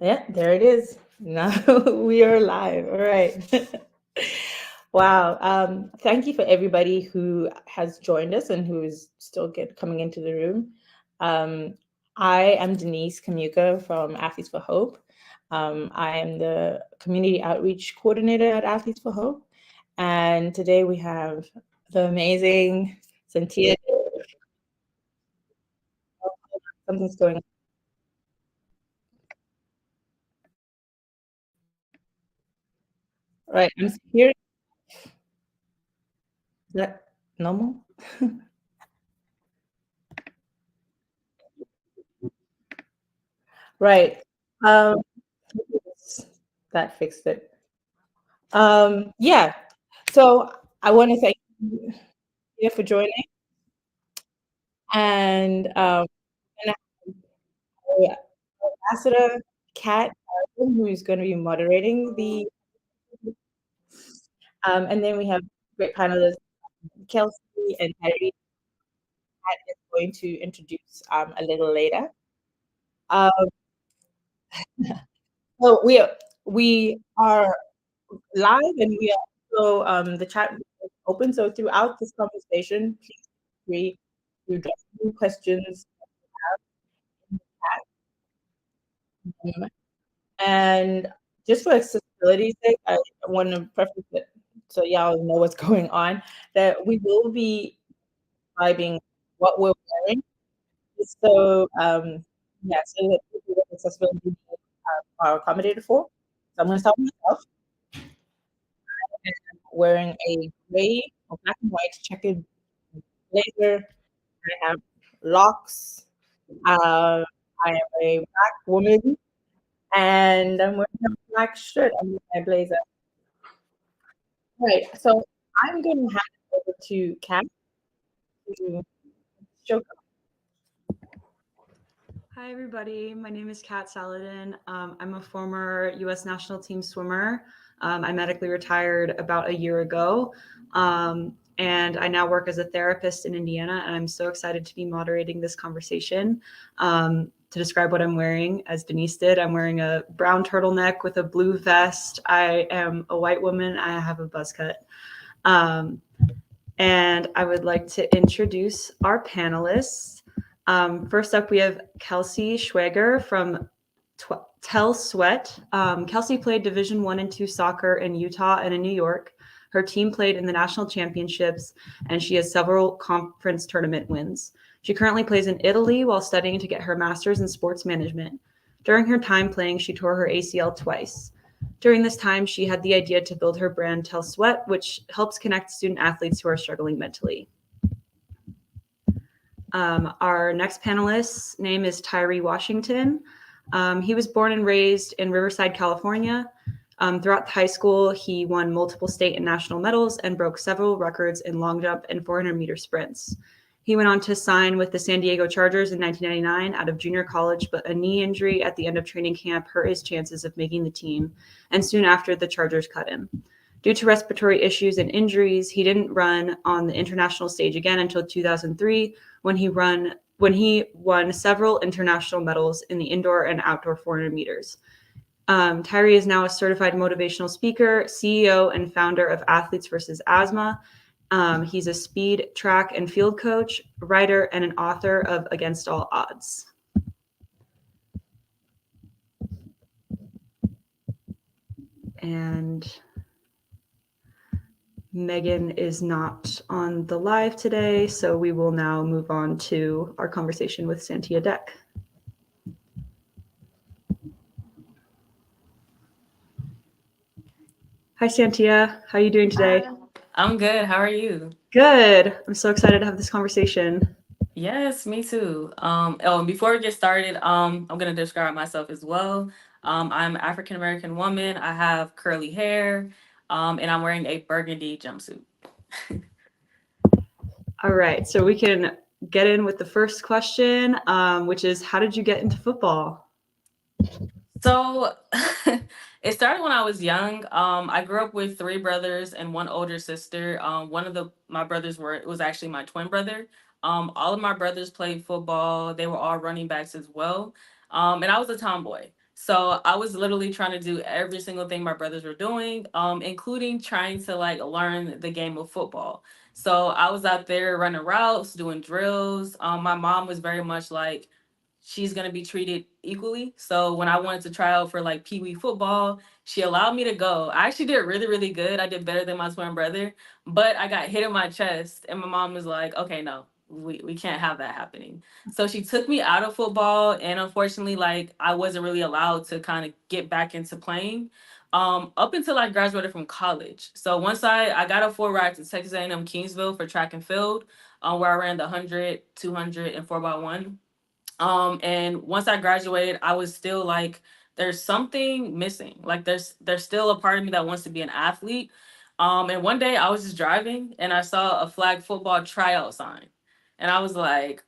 Yeah, there it is. Now we are live. All right. Wow. Thank you for everybody who has joined us and who is still coming into the room. Um, I am Denise Kamuka from Athletes for Hope. I am the Community Outreach Coordinator at Athletes for Hope. And today we have the amazing Santia. Something's going on. Right. I'm hearing. Is that normal? Right. Um, that fixed it. Yeah. So I want to thank you for joining, and and our ambassador Kat, who is going to be moderating the, and then we have great panelists Kelsey and Harry. Kat is going to introduce a little later. Um, so we are live, and we are also the chat is open. So throughout this conversation, please feel free to drop any questions in the chat. And just for accessibility's sake, I want to preface it so y'all know what's going on, that we will be describing what we're wearing. So, yeah, so that people with accessibility needs are accommodated for. So I'm going to start with myself. I'm wearing a gray or black and white checkered blazer. I have locks. I am a black woman, and I'm wearing a black shirt under my blazer. Right. So I'm going to hand it over to Kat to show. Hi, everybody. My name is Kat Salladin. I'm a former U.S. national team swimmer. I medically retired about a year ago, and I now work as a therapist in Indiana. And I'm so excited to be moderating this conversation. To describe what I'm wearing, as Denise did, I'm wearing a brown turtleneck with a blue vest. I am a white woman. I have a buzz cut. And I would like to introduce our panelists. First up, we have Kelsey Schwager from Tell Sweat. Kelsey played Division One and Two soccer in Utah and in New York. Her team played in the national championships, and she has several conference tournament wins. She currently plays in Italy while studying to get her master's in sports management. During her time playing, she tore her ACL twice. During this time, she had the idea to build her brand Tell Sweat, which helps connect student athletes who are struggling mentally. Our next panelist's name is Tyree Washington. He was born and raised in Riverside, California. Throughout high school, he won multiple state and national medals and broke several records in long jump and 400-meter sprints. He went on to sign with the San Diego Chargers in 1999 out of junior college, but a knee injury at the end of training camp hurt his chances of making the team, and soon after, the Chargers cut him. Due to respiratory issues and injuries, he didn't run on the international stage again until 2003, when he won several international medals in the indoor and outdoor 400 meters. Tyree is now a certified motivational speaker, CEO, and founder of Athletes versus Asthma. He's a speed, track, and field coach, writer, and an author of Against All Odds. And Megan is not on the live today, so we will now move on to our conversation with Santia Deck. Hi, Santia. How are you doing today? I'm good. How are you? Good. I'm so excited to have this conversation. Yes, me too. And before we get started, I'm gonna describe myself as well. I'm an African American woman. I have curly hair, and I'm wearing a burgundy jumpsuit. All right, so we can get in with the first question, which is, how did you get into football? So it started when I was young. I grew up with three brothers and one older sister. One of my brothers was actually my twin brother. All of my brothers played football. They were all running backs as well. And I was a tomboy. So I was literally trying to do every single thing my brothers were doing, including trying to like learn the game of football. So I was out there running routes, doing drills. My mom was very much like, she's gonna be treated equally. So when I wanted to try out for like Pee Wee football, she allowed me to go. I actually did really, really good. I did better than my twin brother, but I got hit in my chest, and my mom was like, "Okay, no, we can't have that happening." So she took me out of football, and unfortunately, like I wasn't really allowed to kind of get back into playing. Up until I graduated from college. So once I got a full ride to Texas A&M Kingsville for track and field, where I ran the 100, 200, and 4x1. And once I graduated, I was still like, there's something missing. Like there's still a part of me that wants to be an athlete. And one day I was just driving and I saw a flag football tryout sign. And I was like,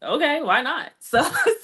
okay, why not? So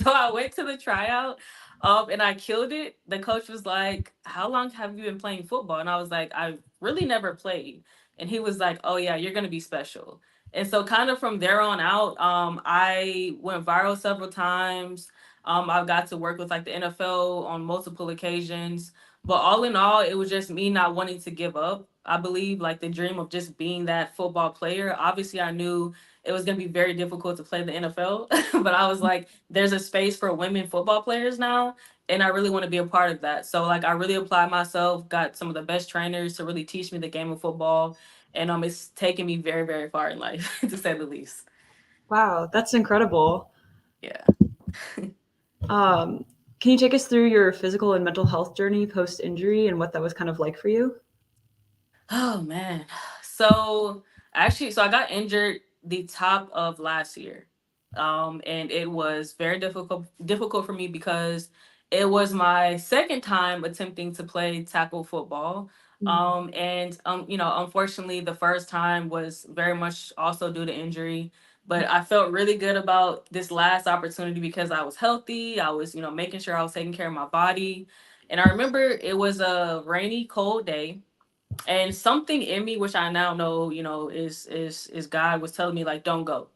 I went to the tryout, and I killed it. The coach was like, "How long have you been playing football?" And I was like, "I really never played." And he was like, "Oh yeah, you're gonna be special." And so kind of from there on out, I went viral several times. I got to work with like the NFL on multiple occasions. But all in all, it was just me not wanting to give up. I believe like the dream of just being that football player. Obviously, I knew it was going to be very difficult to play the NFL. But I was like, there's a space for women football players now. And I really want to be a part of that. So, like, I really applied myself, got some of the best trainers to really teach me the game of football. And it's taken me very, very far in life, to say the least. Wow, that's incredible. Yeah. Um, can you take us through your physical and mental health journey post injury and what that was kind of like for you? Oh man. So actually, so I got injured the top of last year. And it was very difficult for me because it was my second time attempting to play tackle football. Unfortunately the first time was very much also due to injury. But I felt really good about this last opportunity because I was healthy. I was, making sure I was taking care of my body. And I remember it was a rainy, cold day, and something in me, which I now know, is God was telling me like, don't go.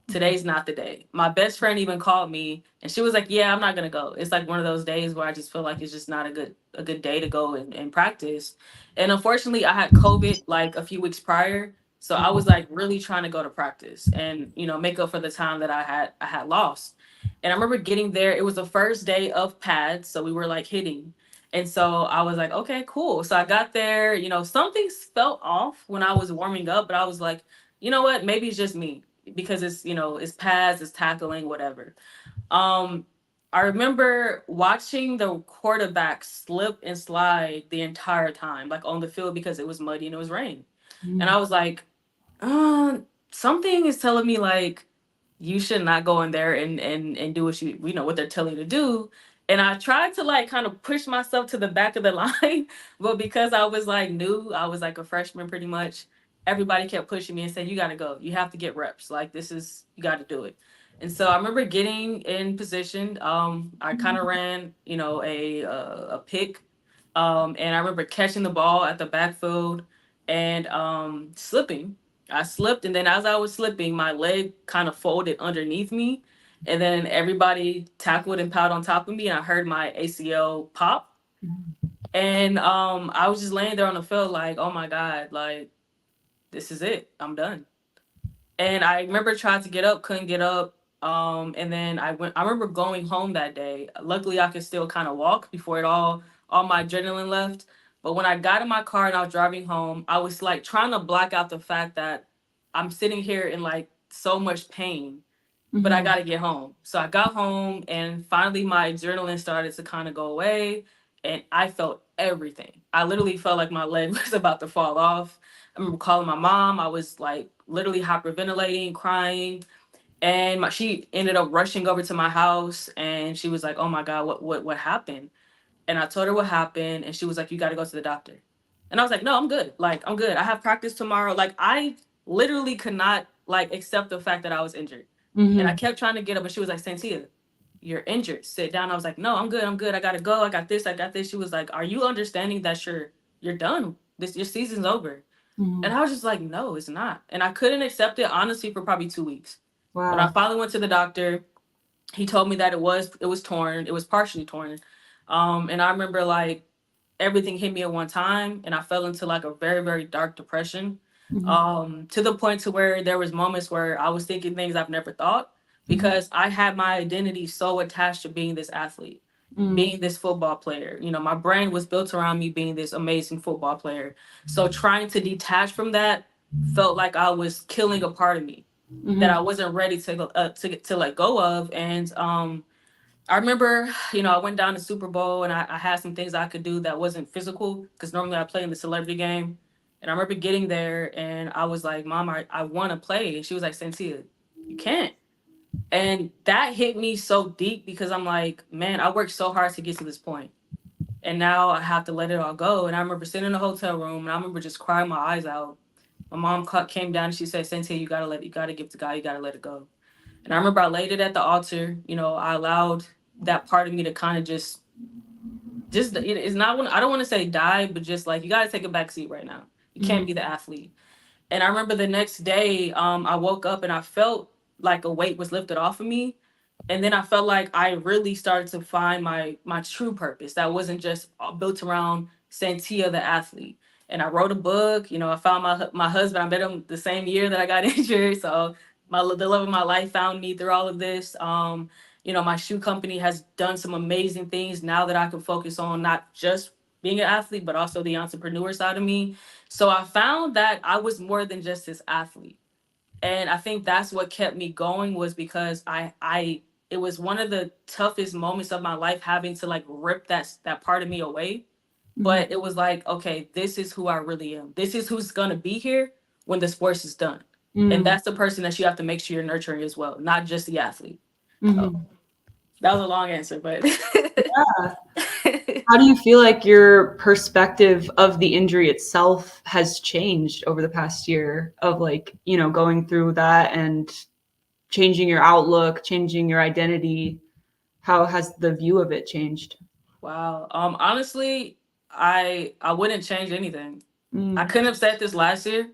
Today's not the day. My best friend even called me and she was like, yeah, I'm not gonna go. It's like one of those days where I just feel like it's just not a good day to go and practice. And unfortunately I had COVID like a few weeks prior. So I was like really trying to go to practice and make up for the time that I had lost. And I remember getting there. It was the first day of pads, so we were like hitting. And so I was like, okay, cool. So I got there, something felt off when I was warming up, but I was like, you know what? Maybe it's just me because it's pads, it's tackling, whatever. Um, I remember watching the quarterback slip and slide the entire time, like on the field because it was muddy and it was rain. And I was like, something is telling me like you should not go in there and do what they're telling you to do. And I tried to like kind of push myself to the back of the line, but because I was like new, I was like a freshman pretty much. Everybody kept pushing me and saying, "You got to go. You have to get reps. Like this is you got to do it." And so I remember getting in position. I kind of ran, a pick, and I remember catching the ball at the backfield and slipping. I slipped, and then as I was slipping, my leg kind of folded underneath me, and then everybody tackled and piled on top of me, and I heard my ACL pop. And I was just laying there on the field, like, oh my God, like this is it, I'm done. And I remember trying to get up, couldn't get up. And then I remember going home that day. Luckily, I could still kind of walk before all my adrenaline left. But when I got in my car and I was driving home, I was like trying to block out the fact that I'm sitting here in like so much pain, but I got to get home. So I got home and finally my adrenaline started to kind of go away and I felt everything. I literally felt like my leg was about to fall off. I remember calling my mom. I was like literally hyperventilating, crying, and she ended up rushing over to my house and she was like, "Oh my God, what happened?" And I told her what happened and she was like, "You got to go to the doctor." And I was like, "No, I'm good. Like I'm good. I have practice tomorrow." Like I literally could not like accept the fact that I was injured. And I kept trying to get up and she was like, "Santia, you're injured. Sit down." I was like, "No, I'm good. I'm good. I gotta go. I got this. I got this." She was like, "Are you understanding that you're done? Your season's over." And I was just like, "No, it's not." And I couldn't accept it honestly for probably 2 weeks. When I Wow. finally went to the doctor, he told me that it was torn. It was partially torn. And I remember like everything hit me at one time, and I fell into like a very, very dark depression. To the point to where there was moments where I was thinking things I've never thought, because I had my identity so attached to being this athlete, being this football player. You know, my brain was built around me being this amazing football player. So trying to detach from that felt like I was killing a part of me that I wasn't ready to let go of. And I remember, you know, I went down to Super Bowl, and I had some things I could do that wasn't physical, because normally I play in the celebrity game. And I remember getting there and I was like, Mom, I want to play. And she was like, Santia, you can't. And that hit me so deep, because I'm like, man, I worked so hard to get to this point, and now I have to let it all go. And I remember sitting in a hotel room, and I remember just crying my eyes out. My mom came down and she said, Santia, you gotta give it to God, you gotta let it go. And I remember I laid it at the altar. You know, I allowed that part of me to kind of just it's not, I don't want to say die, but just like, you got to take a back seat right now. You can't be the athlete. And I remember the next day, I woke up and I felt like a weight was lifted off of me. And then I felt like I really started to find my true purpose that wasn't just built around Santia the athlete. And I wrote a book. You know, I found my husband. I met him the same year that I got injured. So the love of my life found me through all of this. You know, my shoe company has done some amazing things now that I can focus on not just being an athlete, but also the entrepreneur side of me. So I found that I was more than just this athlete. And I think that's what kept me going, was because I it was one of the toughest moments of my life, having to like rip that part of me away. But it was like, okay, this is who I really am. This is who's gonna be here when the sports is done. And that's the person that you have to make sure you're nurturing as well, not just the athlete. So that was a long answer, but Yeah. How do you feel like your perspective of the injury itself has changed over the past year of, like, you know, going through that and changing your outlook, changing your identity? How has the view of it changed? wow. Honestly, I wouldn't change anything. I couldn't have said this last year,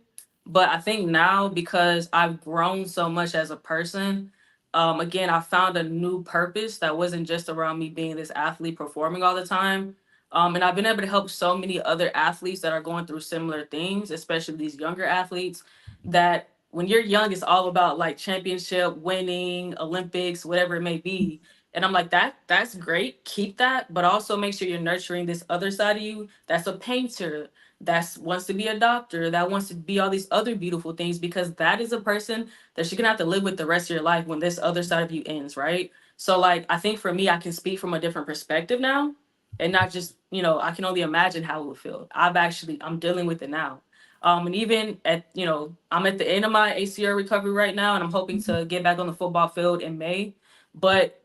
but I think now, because I've grown so much as a person, again, I found a new purpose that wasn't just around me being this athlete performing all the time. And I've been able to help so many other athletes that are going through similar things, especially these younger athletes, that when you're young, it's all about like championship, winning, Olympics, whatever it may be. And I'm like, that's great. Keep that, but also make sure you're nurturing this other side of you that's a painter, that wants to be a doctor, that wants to be all these other beautiful things, because that is a person that you're gonna have to live with the rest of your life when this other side of you ends, right? So like, I think for me, I can speak from a different perspective now, and not just, you know, I can only imagine how it would feel. I'm dealing with it now. And even at, you know, I'm at the end of my ACL recovery right now, and I'm hoping to get back on the football field in May. But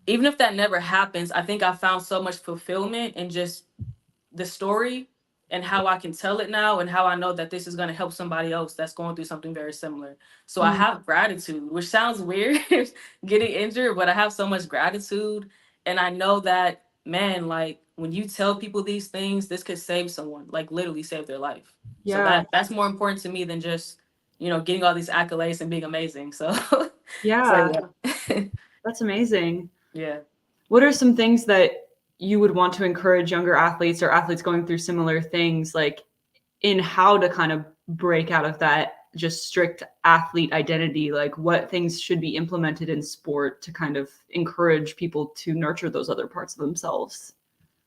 even if that never happens, I think I found so much fulfillment in just the story and how I can tell it now, and how I know that this is going to help somebody else that's going through something very similar. So I have gratitude, which sounds weird getting injured, but I have so much gratitude. And I know that, man, like when you tell people these things, this could save someone, like literally save their life. So Yeah. that's more important to me than just, you know, getting all these accolades and being amazing. So, Yeah. so yeah. That's amazing. Yeah. What are some things that you would want to encourage younger athletes or athletes going through similar things, like in how to kind of break out of that just strict athlete identity? Like, what things should be implemented in sport to kind of encourage people to nurture those other parts of themselves?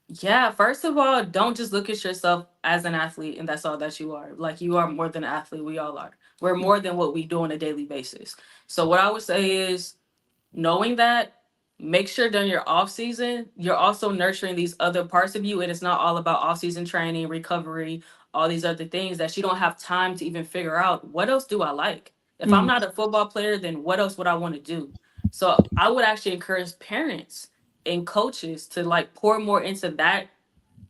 Yeah, first of all, don't just look at yourself as an athlete and that's all that you are. Like, you are more than an athlete. We all are. We're more than what we do on a daily basis. So what I would say is, knowing that, make sure during your off season, you're also nurturing these other parts of you. And it's not all about off season training, recovery, all these other things, that you don't have time to even figure out, what else do I like? If I'm not a football player, then what else would I want to do? So I would actually encourage parents and coaches to like pour more into that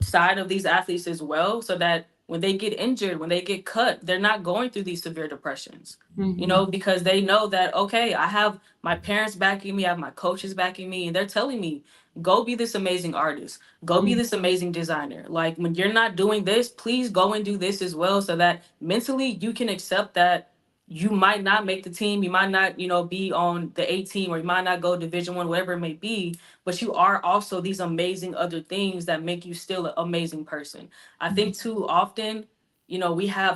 side of these athletes as well, so that when they get injured, when they get cut, they're not going through these severe depressions. You know, because they know that, okay, I have my parents backing me, I have my coaches backing me, and they're telling me, go be this amazing artist, go be this amazing designer. Like, when you're not doing this, please go and do this as well, so that mentally you can accept that you might not make the team, you might not, be on the A team, or you might not go Division 1, whatever it may be, but you are also these amazing other things that make you still an amazing person. I think too often, we have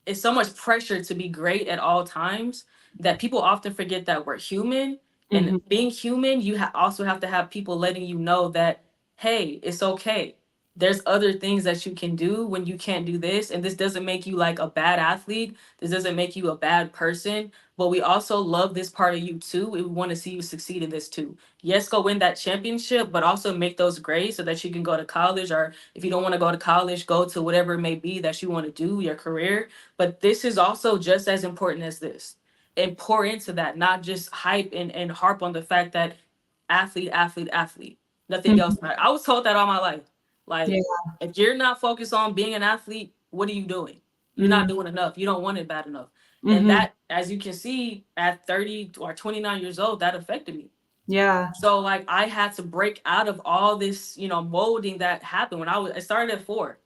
it's so much pressure to be great at all times that people often forget that we're human. And being human, you also have to have people letting you know that, hey, it's okay. There's other things that you can do when you can't do this. And this doesn't make you like a bad athlete. This doesn't make you a bad person. But we also love this part of you too. We want to see you succeed in this too. Yes, go win that championship, but also make those grades so that you can go to college. Or if you don't want to go to college, go to whatever it may be that you want to do, your career. But this is also just as important as this. Pour into that, not just hype and harp on the fact that athlete, athlete, athlete. Nothing else matters. I was told that all my life. Like, Yeah. if you're not focused on being an athlete, what are you doing? You're not doing enough. You don't want it bad enough. And that, as you can see, at 30 or 29 years old, that affected me. Yeah. So like I had to break out of all this, molding that happened when I started at 4.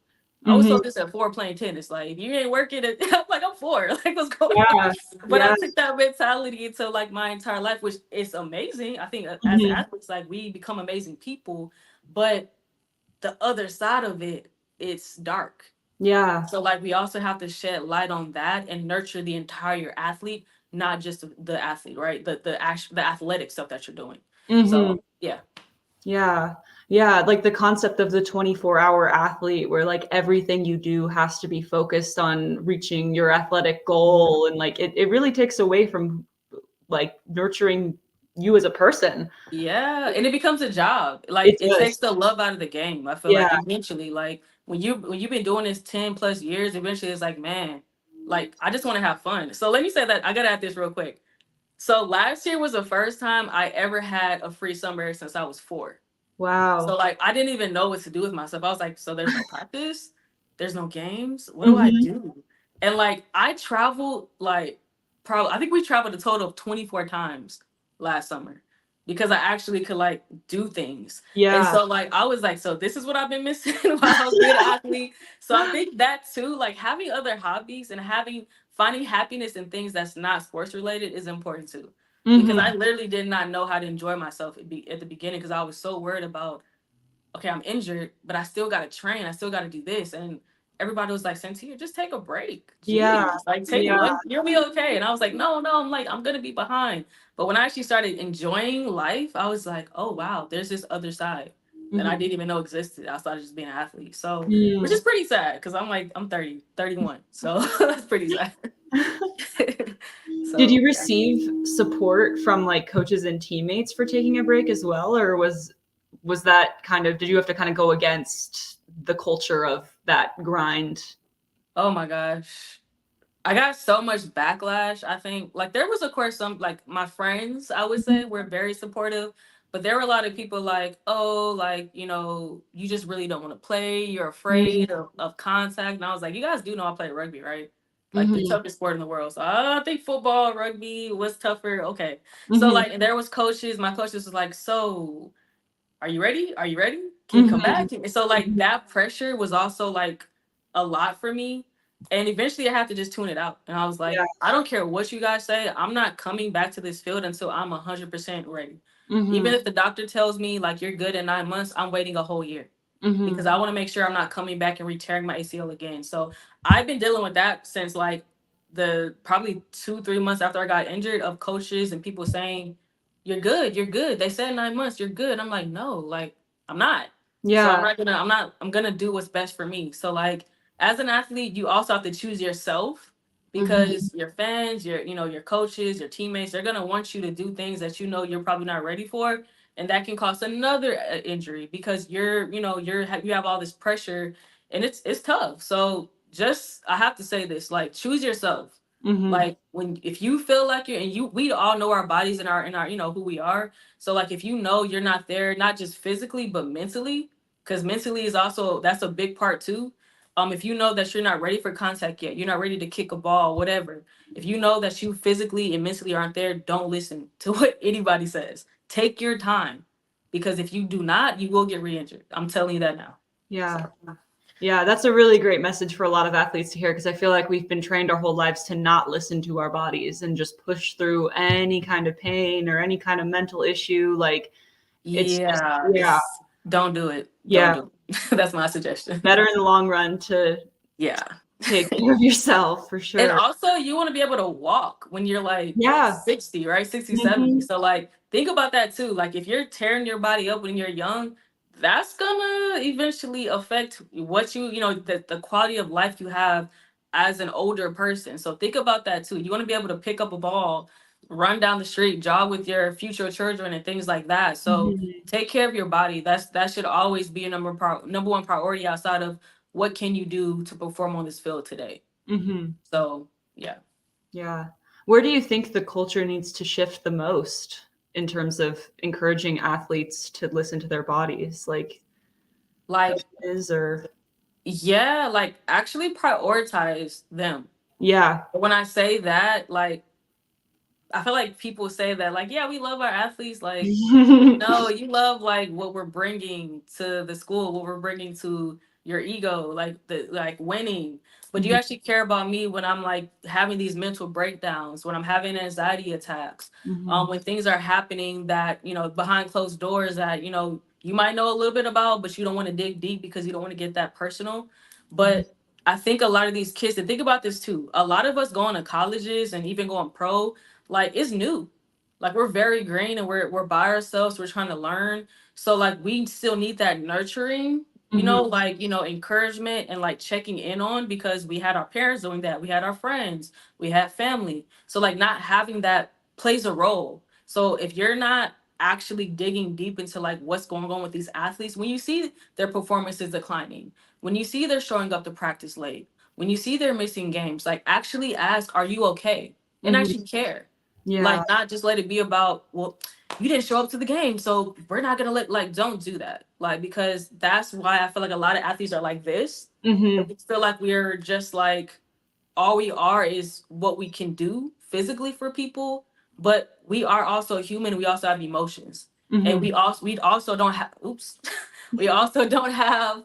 I was told this at 4 playing tennis. Like, if you ain't working it, I'm like, I'm 4. Like, what's going on? But I took that mentality into like my entire life, which is amazing. I think as athletes, like, we become amazing people, but the other side of it, it's dark. Yeah. So like we also have to shed light on that and nurture the entire athlete, not just the athlete, right? The athletic stuff that you're doing. So yeah. Yeah. Yeah. Like the concept of the 24-hour athlete where like everything you do has to be focused on reaching your athletic goal. And like it really takes away from like nurturing you as a person. Yeah. And it becomes a job. Like it takes the love out of the game. I feel like eventually, like when you've been doing this 10 plus years, eventually it's like, man, like I just want to have fun. So let me say that I gotta add this real quick. So last year was the first time I ever had a free summer since I was 4. Wow. So like I didn't even know what to do with myself. I was like, so there's no practice, there's no games. What do I do? And like I traveled like probably I think we traveled a total of 24 times last summer because I actually could like do things. Yeah. And so like I was like, so this is what I've been missing while I was being an athlete. So I think that too, like having other hobbies and finding happiness in things that's not sports related is important too. Because I literally did not know how to enjoy myself at the beginning because I was so worried about, okay, I'm injured, but I still got to train. I still got to do this. And everybody was like, Santia, just take a break. Jeez. Like, take one, you'll be okay. And I was like, no, I'm like, I'm going to be behind. But when I actually started enjoying life, I was like, oh, wow, there's this other side that I didn't even know existed outside of just being an athlete. So, which is pretty sad because I'm like, I'm 30, 31. So that's pretty sad. Did you receive support from like coaches and teammates for taking a break as well? Or was that did you have to kind of go against the culture of that grind? Oh my gosh. I got so much backlash. I think like there was of course some like my friends, I would say, were very supportive, but there were a lot of people like, oh, like, you just really don't want to play. You're afraid of contact. And I was like, you guys do know I play rugby, right? Like the toughest sport in the world. So I think football, rugby was tougher. Okay. So like, and there was coaches, my coaches was like, so are you ready? Are you ready? Can you come back? And so like that pressure was also like a lot for me. And eventually I had to just tune it out. And I was like, I don't care what you guys say. I'm not coming back to this field until I'm 100% ready. Even if the doctor tells me like you're good in 9 months, I'm waiting a whole year. Because I want to make sure I'm not coming back and re-tearing my ACL again. So I've been dealing with that since like the probably 2-3 months after I got injured, of coaches and people saying, you're good, you're good. They said 9 months, you're good. I'm like, no, like I'm not. So I'm gonna do what's best for me. So like as an athlete, you also have to choose yourself because your fans, your coaches, your teammates, they're gonna want you to do things that you're probably not ready for, and that can cause another injury because you have all this pressure, and it's tough. So just I have to say this, like choose yourself. Like if you feel like we all know our bodies and our who we are. So like if you're not there, not just physically but mentally, because mentally is also that's a big part too. If you know that you're not ready for contact yet, you're not ready to kick a ball, whatever. If you know that you physically and mentally aren't there, don't listen to what anybody says. Take your time, because if you do not, you will get re-injured. I'm telling you that now. Yeah. So. Yeah, that's a really great message for a lot of athletes to hear, because I feel like we've been trained our whole lives to not listen to our bodies and just push through any kind of pain or any kind of mental issue. Like, it's just, yeah, Don't do it. yeah, Don't do it. That's my suggestion. better in the long run to Yeah. take care of yourself, for And sure. also, you want to be able to walk when you're like Yeah. 60, right? 60, 70. Mhm. So, like, think about that too. Like, if you're tearing your body up when you're young, that's gonna eventually affect what the quality of life you have as an older person. So, think about that too. You want to be able to pick up a ball, run down the street, jog with your future children, and things like that. So, Mhm. take care of your body. That should always be a number one priority outside of what can you do to perform on this field today. Mhm. So, yeah. Yeah. Where do you think the culture needs to shift the most in terms of encouraging athletes to listen to their bodies? Like, is or Yeah, like actually prioritize them. yeah. When I say that, like, I feel like people say that, like, yeah, we love our athletes. Like, no, you love like what we're bringing to the school, what we're bringing to your ego, like the like winning. But do you Mhm. actually care about me when I'm like having these mental breakdowns, when I'm having anxiety attacks, Mhm. when things are happening that behind closed doors that you might know a little bit about, but you don't want to dig deep because you don't want to get that personal. But I think a lot of these kids, and think about this too. A lot of us going to colleges and even going pro, like it's new. Like we're very green and we're by ourselves. We're trying to learn. So like we still need that nurturing, Mhm. like encouragement and like checking in on, because we had our parents doing that. We had our friends, we had family. So like not having that plays a role. So if you're not actually digging deep into like what's going on with these athletes, when you see their performances declining, when you see they're showing up to practice late, when you see they're missing games, like actually ask, are you okay? And Mhm. actually care. Yeah. Like not just let it be about, well, you didn't show up to the game, so we're not gonna like don't do that. Like because that's why I feel like a lot of athletes are like this. Mhm. We feel like we're just like all we are is what we can do physically for people, but we are also human. We also have emotions, and Mhm. we also don't have. Oops, we also don't have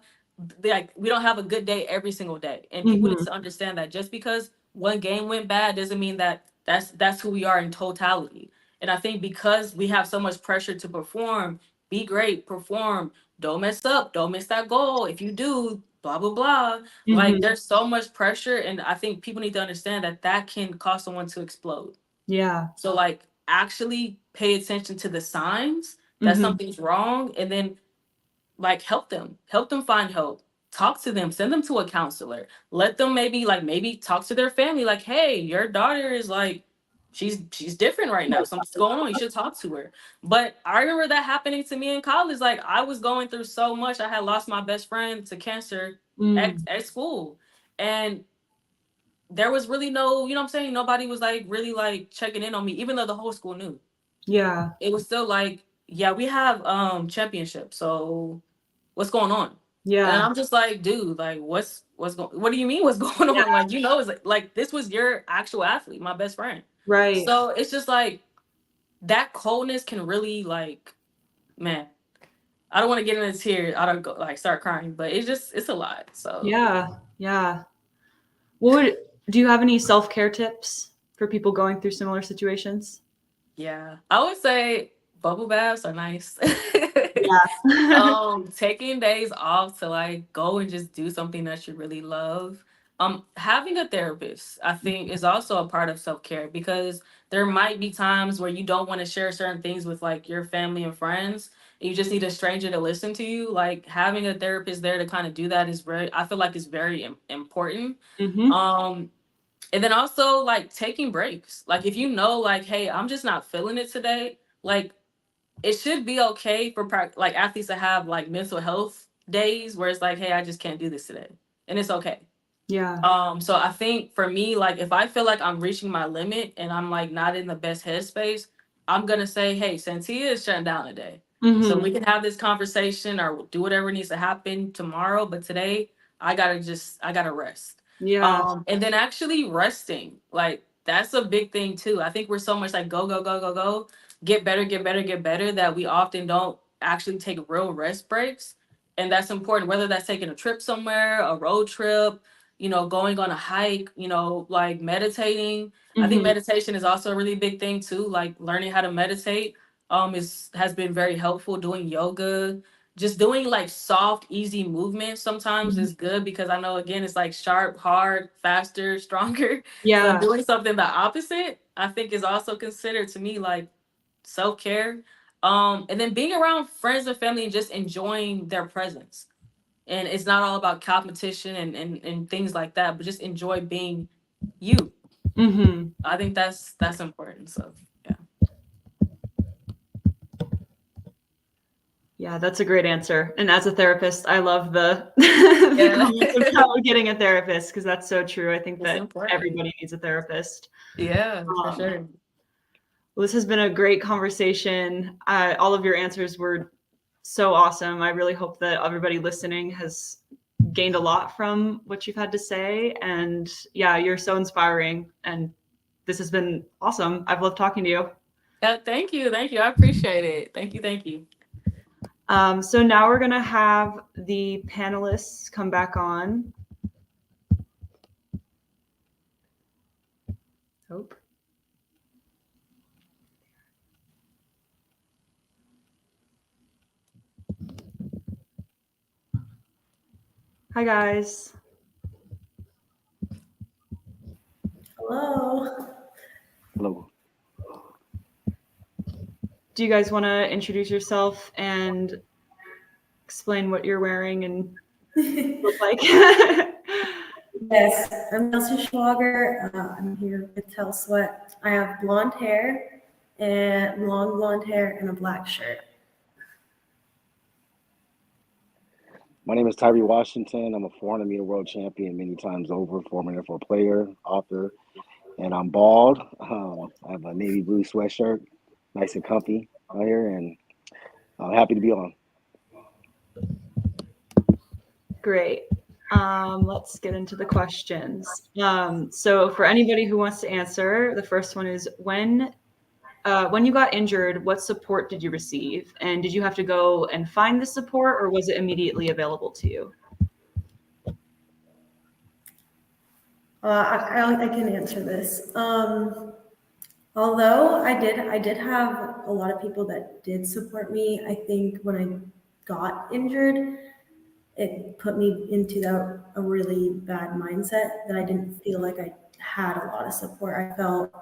like we don't have a good day every single day, and people need Mhm. to understand that just because one game went bad doesn't mean that that's who we are in totality. And I think because we have so much pressure to perform, be great, perform, don't mess up, don't miss that goal. If you do, blah blah blah, like Mhm. there's so much pressure, and I think people need to understand that that can cause someone to explode. Yeah. So like actually pay attention to the signs that Mhm. something's wrong, and then like help them find help, talk to them, send them to a counselor, let them maybe talk to their family, like, hey, your daughter is like she's different right now, something's going on, you should talk to her. But I remember that happening to me in college. Like I was going through so much. I had lost my best friend to cancer Mm. at school, and there was really no, you know what I'm saying, nobody was like really like checking in on me, even though the whole school knew. Yeah. It was still like, yeah, we have championships, so what's going on? And Yeah. I'm just like, dude, like what's going, what do you mean what's going on? Yeah. Like, it's like this was your actual athlete, my best friend. Right. So it's just like that coldness can really like, man, I don't want to get into tears. I don't go like start crying, but it's a lot. So Yeah. Yeah. What would do you have any self-care tips for people going through similar situations? yeah, I would say bubble baths are nice. Yeah. Taking days off to like go and just do something that you really love. Having a therapist, I think, is also a part of self-care, because there might be times where you don't want to share certain things with like your family and friends, and you just need a stranger to listen to you. Like having a therapist there to kind of do that is I feel like is very important. Mhm. Um, and then also like taking breaks. Like if you know, like, hey, I'm just not feeling it today, like it should be okay for like athletes to have like mental health days where it's like, hey, I just can't do this today, and it's okay. Yeah. So I think for me, like if I feel like I'm reaching my limit and I'm like not in the best headspace, I'm gonna say, hey, Santia is shutting down today, so Mhm. we can have this conversation or do whatever needs to happen tomorrow, but today I gotta rest. Yeah. And then actually resting, like that's a big thing too. I think we're so much like go go go go go, get better, get better, get better, that we often don't actually take real rest breaks. And that's important, whether that's taking a trip somewhere, a road trip, you know, going on a hike, you know, like meditating. I think meditation is also a really big thing too. Like learning how to meditate has been very helpful. Doing yoga, just doing like soft, easy movements sometimes is good, because I know, again, it's like sharp, hard, faster, stronger. So Yeah. doing something the opposite, I think, is also considered to me like self-care. And then being around friends and family and just enjoying their presence. And it's not all about competition and things like that, but just enjoy being you. I think that's important. So yeah. Yeah, that's a great answer. And as a therapist, I love the, the comments about getting a therapist, because that's so true. I think It's that important. everybody needs a therapist. Yeah, for sure. Well, this has been a great conversation. All of your answers were so awesome. I really hope that everybody listening has gained a lot from what you've had to say. And yeah, you're so inspiring. And this has been awesome. I've loved talking to you. Yeah, thank you. Thank you. I appreciate it. Thank you. Thank you. So now we're going to have the panelists come back on. Hope. Hi, guys. Hello. Hello. Do you guys want to introduce yourself and explain what you're wearing and look like? Yes, I'm Elsie Schwager. I'm here with Tell Sweat. I have blonde hair and long blonde hair and a black shirt. My name is Tyree Washington. I'm a 400 meter world champion many times over, former NFL player, author, and I'm bald. I have a navy blue sweatshirt, nice and comfy out here, and I'm happy to be on. Great. Let's get into the questions. So for anybody who wants to answer, the first one is when you got injured, what support did you receive? And did you have to go and find the support, or was it immediately available to you? I can answer this. Although I did have a lot of people that did support me. I think when I got injured, it put me into a really bad mindset that I didn't feel like I had a lot of support. I felt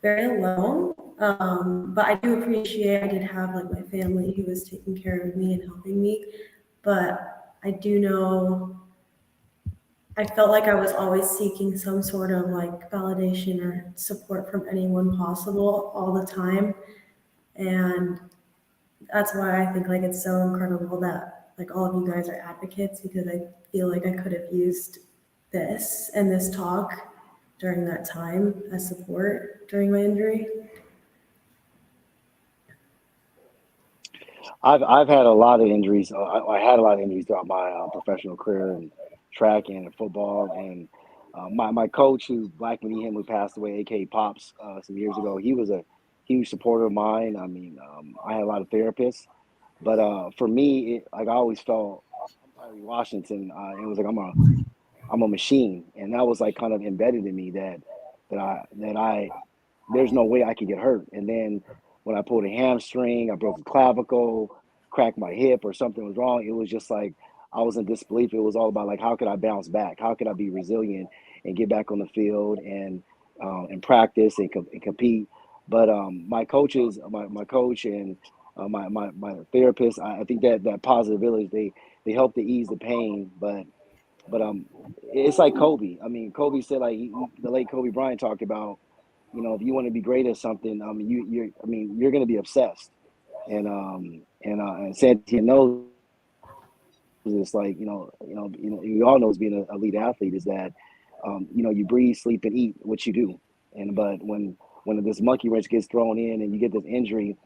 very alone. But I do appreciate I did have like my family who was taking care of me and helping me. But I do know I felt like I was always seeking some sort of like validation or support from anyone possible all the time. And that's why I think like it's so incredible that like all of you guys are advocates, because I feel like I could have used this and this talk during that time as support during my injury. I've had a lot of injuries. I had a lot of injuries throughout my professional career in track and in football. And my coach, who's Black when him, who passed away, aka Pops, some years ago, he was a huge supporter of mine. I mean, I had a lot of therapists, but for me, like I always felt I'm Tyree Washington. It was like I'm a machine, and that was like kind of embedded in me that there's no way I could get hurt. And then when I pulled a hamstring, I broke a clavicle, cracked my hip, or something was wrong, it was just like I was in disbelief. It was all about like how could I bounce back? How could I be resilient and get back on the field and practice and compete? But my coaches, my coach and my therapist, I think that positive village, they help to ease the pain, but it's like Kobe. I mean, Kobe said like the late Kobe Bryant talked about, you know, if you want to be great at something, you're going to be obsessed. And Santia knows it's like you all know as being an elite athlete is that you breathe, sleep, and eat what you do. But when this monkey wrench gets thrown in and you get this injury,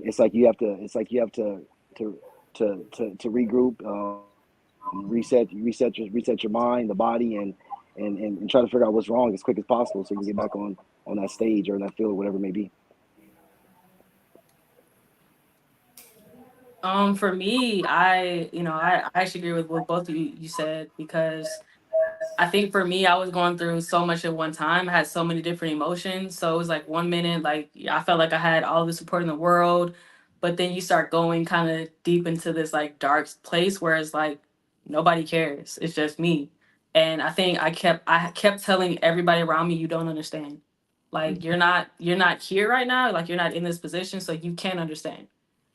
it's like you have to regroup, reset your mind, the body, and try to figure out what's wrong as quick as possible so you can get back on that stage or that field or whatever it may be. For me, I actually agree with what both of you said, because I think for me, I was going through so much at one time. I had so many different emotions. So it was like one minute, like I felt like I had all the support in the world, but then you start going kind of deep into this like dark place where it's like nobody cares. It's just me. And I think I kept telling everybody around me, you don't understand. Like you're not here right now. Like you're not in this position, so you can't understand.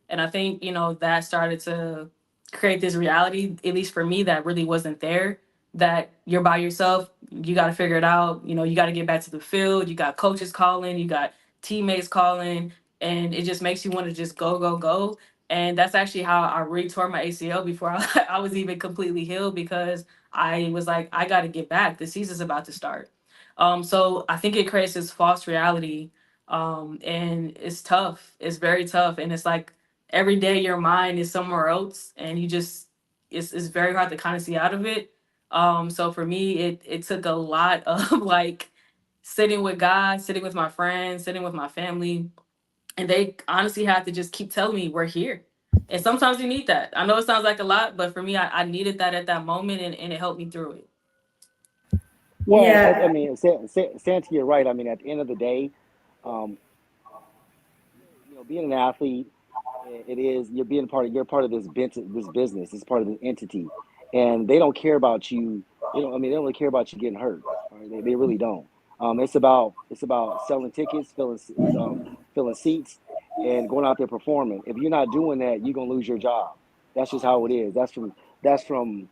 And I think, that started to create this reality, at least for me, that really wasn't there, that you're by yourself. You got to figure it out. You got to get back to the field. You got coaches calling, you got teammates calling, and it just makes you want to just go, go, go. And that's actually how I re-tore my ACL before I was even completely healed, because I was like, I got to get back. The season's about to start. So I think it creates this false reality. And it's tough. It's very tough. And it's like, every day your mind is somewhere else, and it's very hard to kind of see out of it. So for me, it took a lot of like sitting with God, sitting with my friends, sitting with my family, and they honestly had to just keep telling me we're here. And sometimes you need that. I know it sounds like a lot, but for me, I needed that at that moment, and it helped me through it. Well, I Yeah, mean, Santi, you're right. I mean, at the end of the day, um, being an athlete, it is you're part of this business. It's part of the entity, and they don't care about you. They don't really care about you getting hurt. Right? They really don't. It's about selling tickets, filling seats, and going out there performing. If you're not doing that, you're gonna lose your job. That's just how it is. That's from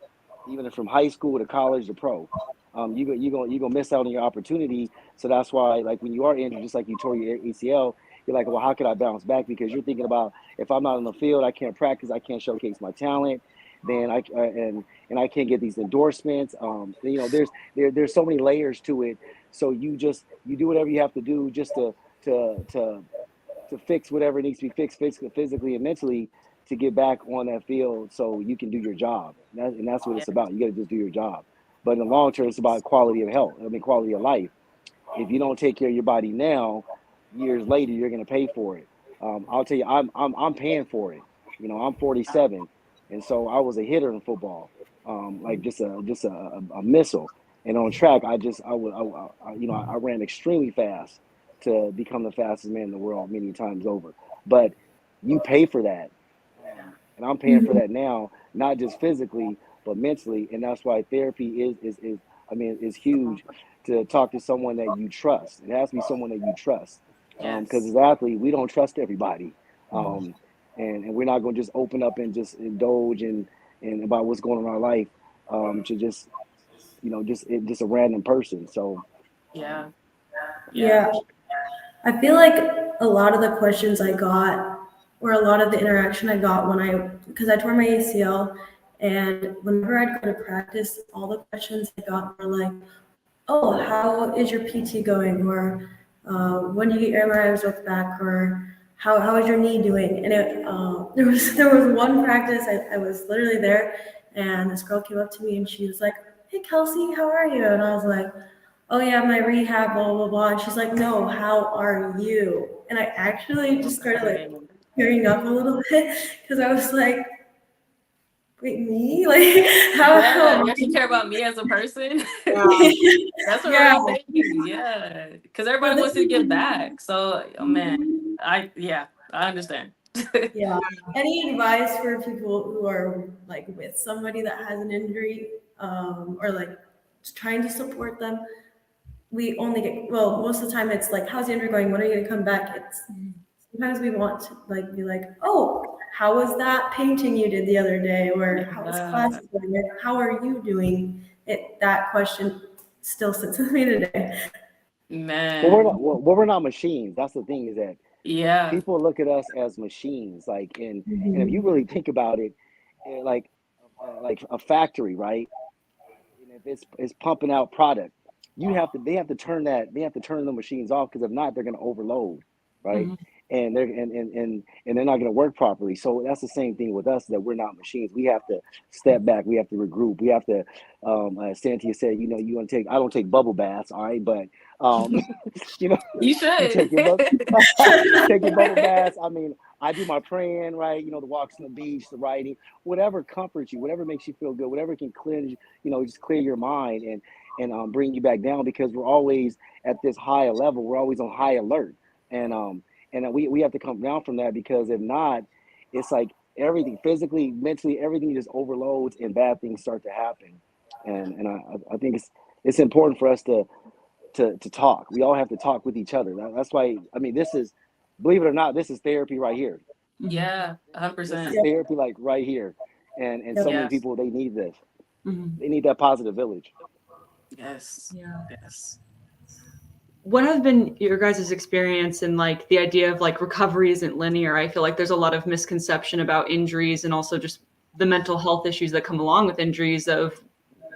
even from high school to college to pro. You gonna miss out on your opportunity. So that's why, like, when you are injured, just like you tore your ACL, you're like, well, how could I bounce back? Because you're thinking about, if I'm not on the field, I can't practice, I can't showcase my talent, then and I can't get these endorsements. There's so many layers to it. So you do whatever you have to do just to to to fix whatever needs to be fixed physically and mentally, to get back on that field so you can do your job. And that's what it's about. You got to just do your job. But in the long term, it's about quality of health. I mean, quality of life. If you don't take care of your body now, years later you're going to pay for it. I'll tell you, I'm paying for it. I'm 47, and so I was a hitter in football, like just a missile. And on track, I ran extremely fast to become the fastest man in the world many times over. But you pay for that, and I'm paying for that now, not just physically but mentally. And that's why therapy is I mean, is huge, to talk to someone that you trust. It has to be someone that you trust, because Yes. as athletes, we don't trust everybody, um, and we're not going to just open up and just indulge in about what's going on in our life, to just a random person. So Yeah. Yeah. yeah. I feel like a lot of the questions I got, or a lot of the interaction I got because I tore my ACL, and whenever I'd go to practice, all the questions I got were like, oh, how is your PT going? Or when do you get your MRI results back? Or how is your knee doing? And there was one practice, I was literally there, and this girl came up to me and she was like, hey, Kelsey, how are you? And I was like, oh yeah, my rehab, blah, blah, blah. And she's like, no, how are you? And I actually just started like Okay. tearing up a little bit because I was like, wait, me? Like, how Yeah, am you actually care about me as a person. I? That's a Yeah. real thing. Yeah. Because But everybody this wants to give is, back. So, oh, man, yeah, I understand. yeah. Any advice for people who are like with somebody that has an injury, or like trying to support them? We only get, well, most of the time it's like, how's the injury going? When are you gonna come back? It's sometimes we want to like be like, oh, how was that painting you did the other day? Or how was class Yeah, going? Or how are you doing? That question still sits with me today. man. well, we're not machines. That's the thing, is that Yeah. people look at us as machines. Like, and if you Mhm. really think about it, like a factory, right? And if it's pumping out product, they have to turn the machines off, because if not, they're going to overload, right? Mhm. And they're not going to work properly. So that's the same thing with us, that we're not machines. We have to step back. We have to regroup. We have to, as Santia said, you want to take, I don't take bubble baths, all right, but um, you know, You you should. take your take your bubble baths. I mean, I do my praying, right? You know, the walks on the beach, the writing, whatever comforts you, whatever makes you feel good, whatever can cleanse, just clear your mind and bring you back down, because we're always at this higher level. We're always on high alert. And we have to come down from that, because if not, it's like everything physically, mentally, everything just overloads and bad things start to happen. And I think it's important for us to talk. We all have to talk with each other. That's why, I mean, this is, believe it or not, this is therapy right here. Yeah, This is 100%. therapy like right here. And so many Yes. people, they need this. Mhm. They need that positive village. Yes. Yeah. Yes. What has been your guys' experience in like the idea of like recovery isn't linear? I feel like there's a lot of misconception about injuries and also just the mental health issues that come along with injuries, of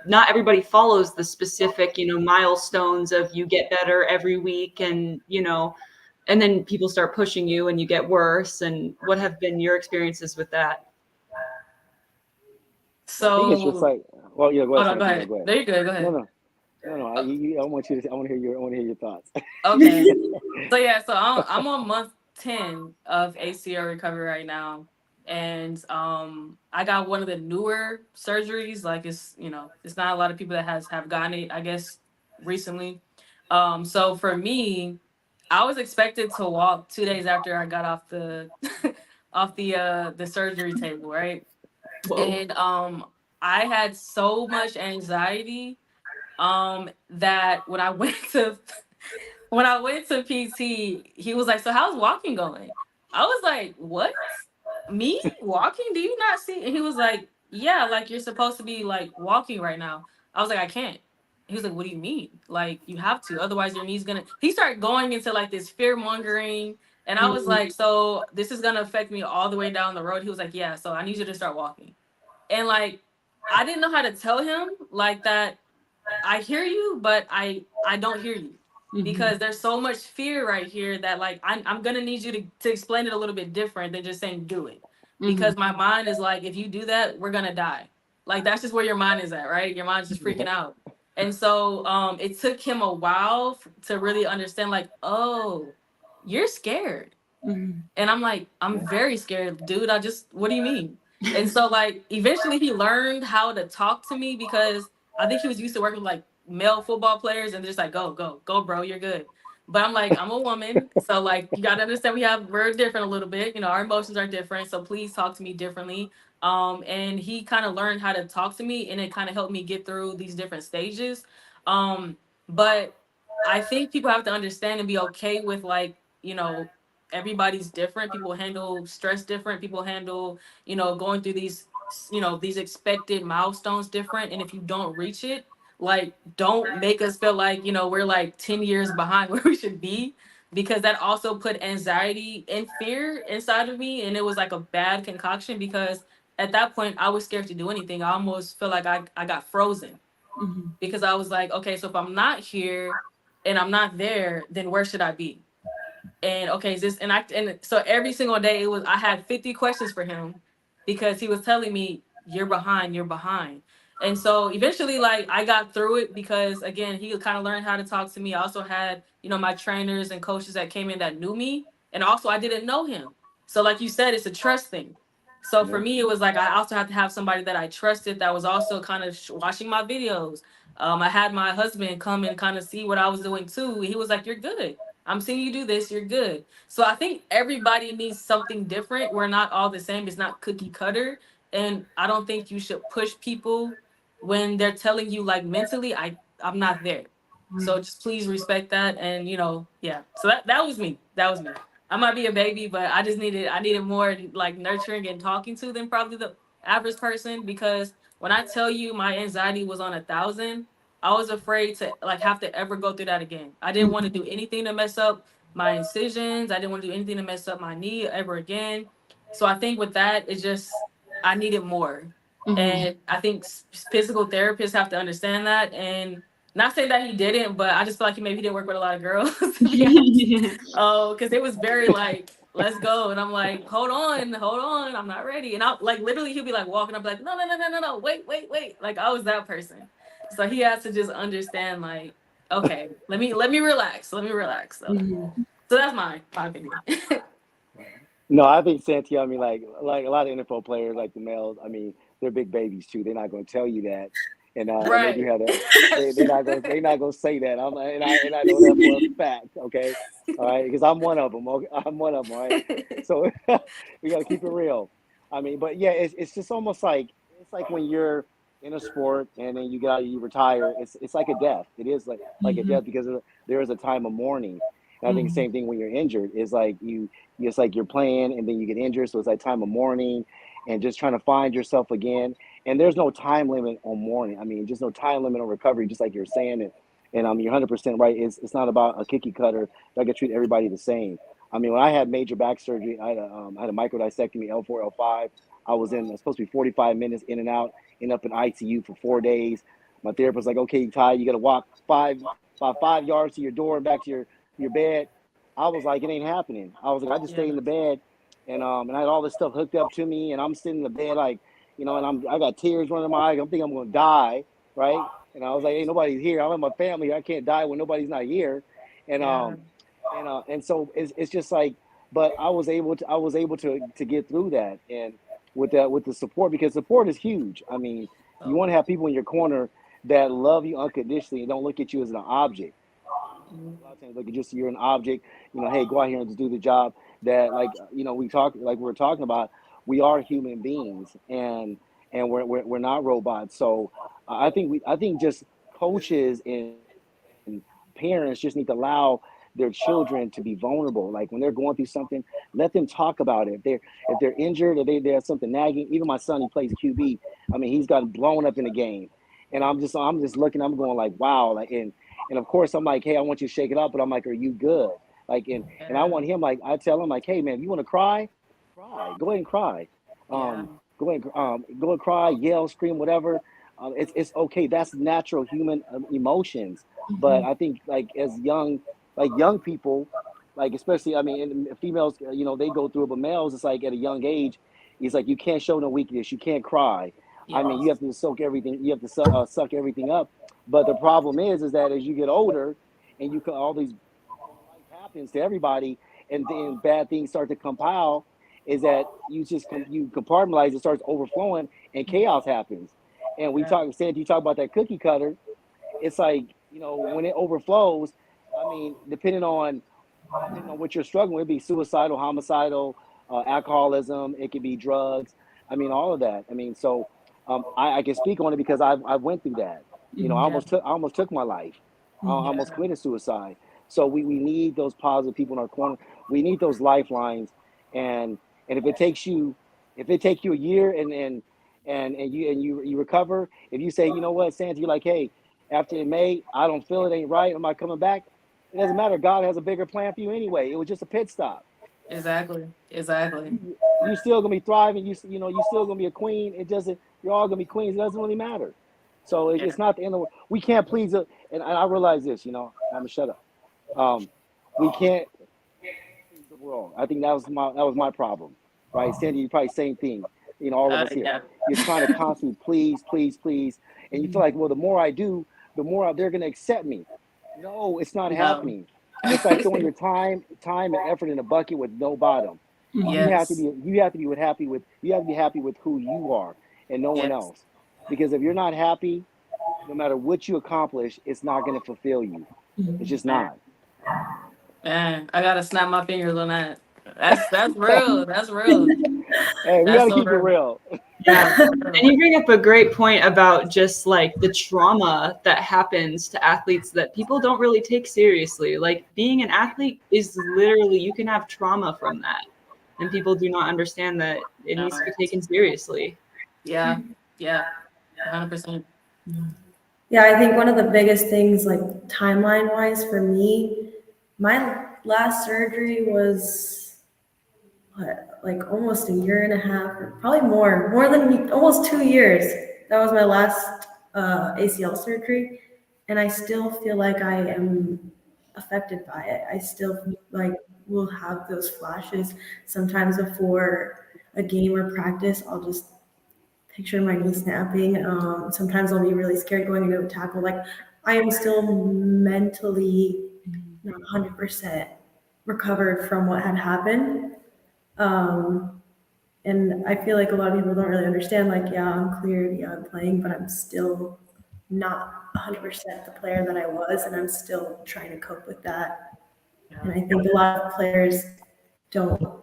not everybody follows the specific, milestones of you get better every week and, and then people start pushing you and you get worse. And what have been your experiences with that? I think it's just So, like, well, yeah, go oh ahead, no, go Santi. No, ahead. go ahead. No, you're good. Go No, ahead. no. Oh, I want you to. I want to hear your thoughts. okay. So yeah, so I'm on month 10 of ACL recovery right now, and I got one of the newer surgeries. Like it's not a lot of people that have gotten it, I guess, recently. So for me, I was expected to walk 2 days after I got off the the surgery table, right? Whoa. And I had so much anxiety that when I went to PT, he was like, "So how's walking going?" I was like, "What? Me walking? Do you not see?" And he was like, "Yeah, like you're supposed to be like walking right now." I was like, "I can't." He was like, "What do you mean? Like you have to, otherwise your knee's gonna." He started going into like this fear mongering, and I was like, "So this is gonna affect me all the way down the road." He was like, "Yeah, so I need you to start walking." And like, I didn't know how to tell him like that. I hear you, but I don't hear you, because there's so much fear right here that like I'm gonna need you to explain it a little bit different than just saying do it, because my mind is like, if you do that, we're gonna die. Like that's just where your mind is at, right? Your mind's just freaking out. And so it took him a while to really understand, like, oh, you're scared. And I'm like, I'm very scared, dude. What do you mean? And so like eventually he learned how to talk to me, because I think he was used to working with like male football players and just like, go, bro, you're good. But I'm like, I'm a woman. So like you gotta understand we're different a little bit. Our emotions are different. So please talk to me differently. And he kind of learned how to talk to me, and it kind of helped me get through these different stages. But I think people have to understand and be okay with like, everybody's different. People handle stress different. People handle, going through these expected milestones different. And if you don't reach it, like, don't make us feel like, we're like 10 years behind where we should be, because that also put anxiety and fear inside of me. And it was like a bad concoction, because at that point I was scared to do anything. I almost feel like I got frozen, because I was like, okay, so if I'm not here and I'm not there, then where should I be? And okay, is this and so every single day I had 50 questions for him, because he was telling me, you're behind, you're behind. And so eventually, like, I got through it, because again, he kind of learned how to talk to me. I also had, my trainers and coaches that came in that knew me, and also I didn't know him. So like you said, it's a trust thing. So for me, it was like I also had to have somebody that I trusted, that was also kind of watching my videos. I had my husband come and kind of see what I was doing too. He was like, "You're good. I'm seeing you do this. You're good." So I think everybody needs something different. We're not all the same. It's not cookie cutter. And I don't think you should push people when they're telling you, like, mentally, I'm not there. So just please respect that. And yeah. So that was me. That was me. I might be a baby, but I needed more like nurturing and talking to than probably the average person, because when I tell you my anxiety was on 1,000, I was afraid to like have to ever go through that again. I didn't want to do anything to mess up my incisions. I didn't want to do anything to mess up my knee ever again. So I think with that, it's just I needed more. And I think physical therapists have to understand that. And not saying that he didn't, but I just feel like maybe he didn't work with a lot of girls, to be honest. Oh, because it was very like, let's go. And I'm like, hold on, I'm not ready. And I like literally he'll be like walking up like, no, wait. Like I was that person. So he has to just understand, like, okay, let me relax. So that's my opinion. No, I think Santia, I mean, like a lot of NFL players, like the males, I mean, they're big babies too. They're not going to tell you that, and they do Right. have that. That's They're true. not going to say that. And I know that for a fact. Okay, all right, because I'm one of them. Okay? I'm one of them. All right, so we got to keep it real. I mean, but yeah, it's just almost like it's like when you're in a sport and then you retire. It's like a death. It is like a death because there is a time of mourning. And I think the same thing when you're injured is like it's like you're playing and then you get injured, so it's like time of mourning and just trying to find yourself again. And there's no time limit on mourning. I mean, just no time limit on recovery, just like you're saying it. And you're 100% right. It's not about a cookie cutter that can treat everybody the same. I mean, when I had major back surgery, I had a microdiscectomy, L4, L5. I was supposed to be 45 minutes in and out, end up in ICU for 4 days. My therapist was like, okay, Ty, you got to walk about 5 yards to your door and back to your bed. I was like, it ain't happening. I was like, I just stay Yeah. in the bed, and I had all this stuff hooked up to me, and I'm sitting in the bed like, and I got tears running in my eyes. I'm thinking I'm gonna die, right? And I was like, ain't nobody here. I'm with my family. I can't die when nobody's not here, and Yeah. and so it's just like, but I was able to get through that, and with the support, because support is huge. I mean, you So, want to have people in your corner that love you unconditionally and don't look at you as an object. A lot of times, like, just you're an object. Hey, go out here and just do the job. That, like, we're talking about. We are human beings, and we're not robots. So I think just coaches and parents just need to allow their children to be vulnerable. Like when they're going through something, let them talk about it. If they're injured or they have something nagging. Even my son, he plays QB. I mean, he's gotten blown up in the game, and I'm just looking. I'm going like, wow. Like, and of course I'm like, hey, I want you to shake it up, but I'm like, are you good? Like, and I yeah. want him, like, I tell him, like, hey man, if you want to cry, cry. Go ahead and cry. Yeah. Go and cry, yell, scream, whatever. It's okay. That's natural human emotions. But I think, like, as young people, like, especially, I mean, and females, they go through it, but males, it's like at a young age, it's like you can't show no weakness, you can't cry. I mean, you Yes. have to soak everything, you have to suck everything up. But the problem is that as you get older, and all these life happens to everybody, and then bad things start to compile, is that you compartmentalize, it starts overflowing, and chaos happens. And Yeah. Sandy, you talk about that cookie cutter. It's like, when it overflows, I mean, depending on what you're struggling with, it'd be suicidal, homicidal, alcoholism. It could be drugs. I mean, all of that. I mean, so I can speak on it because I went through that. Yeah. I almost took my life. I almost Yeah. committed suicide. So we need those positive people in our corner. We need those lifelines. And if it takes you a year and you recover, if you say, you know what, Santa, you're like, hey, after in May, I don't feel it ain't right. I'm not coming back. It doesn't matter. God has a bigger plan for you anyway. It was just a pit stop. Exactly. Exactly. You still gonna be thriving. You still gonna be a queen. It doesn't. You're all gonna be queens. It doesn't really matter. So Yeah. it's not the end of the world. We can't please it. And I realize this. I'm gonna shut up. We can't please the world. I think that was my problem, right? Sandy, you probably same thing. All of us here. Yeah. You're trying to constantly please, please, please, and you feel like, well, the more I do, the more they're gonna accept me. No, it's not No. happening. It's like throwing your time and effort in a bucket with no bottom. You have to Yes. be you have to be happy with who you are and no one Yes. else. Because if you're not happy, no matter what you accomplish, it's not going to fulfill you. It's just Man. not. Man. I gotta snap my fingers on that. That's real. That's real. Hey, we got That's to so keep it real. real. Yeah. Yeah, for And real. you bring up a great point about just like the trauma that happens to athletes that people don't really take seriously. Like being an athlete is literally, you can have trauma from that. And people do not understand that it needs to No. be taken seriously. Yeah. Yeah. 100%. Yeah, I think one of the biggest things, like timeline wise for me, my last surgery was what, like almost a year and a half, or probably more than almost 2 years. That was my last ACL surgery, and I still feel like I am affected by it. I still like will have those flashes sometimes before a game or practice. I'll just picture my knee snapping. Sometimes I'll be really scared going into a tackle. Like I am still mentally not 100% recovered from what had happened. And I feel like a lot of people don't really understand, like, yeah, I'm cleared, yeah, I'm playing, but I'm still not 100% the player that I was, and I'm still trying to cope with that. And I think a lot of players don't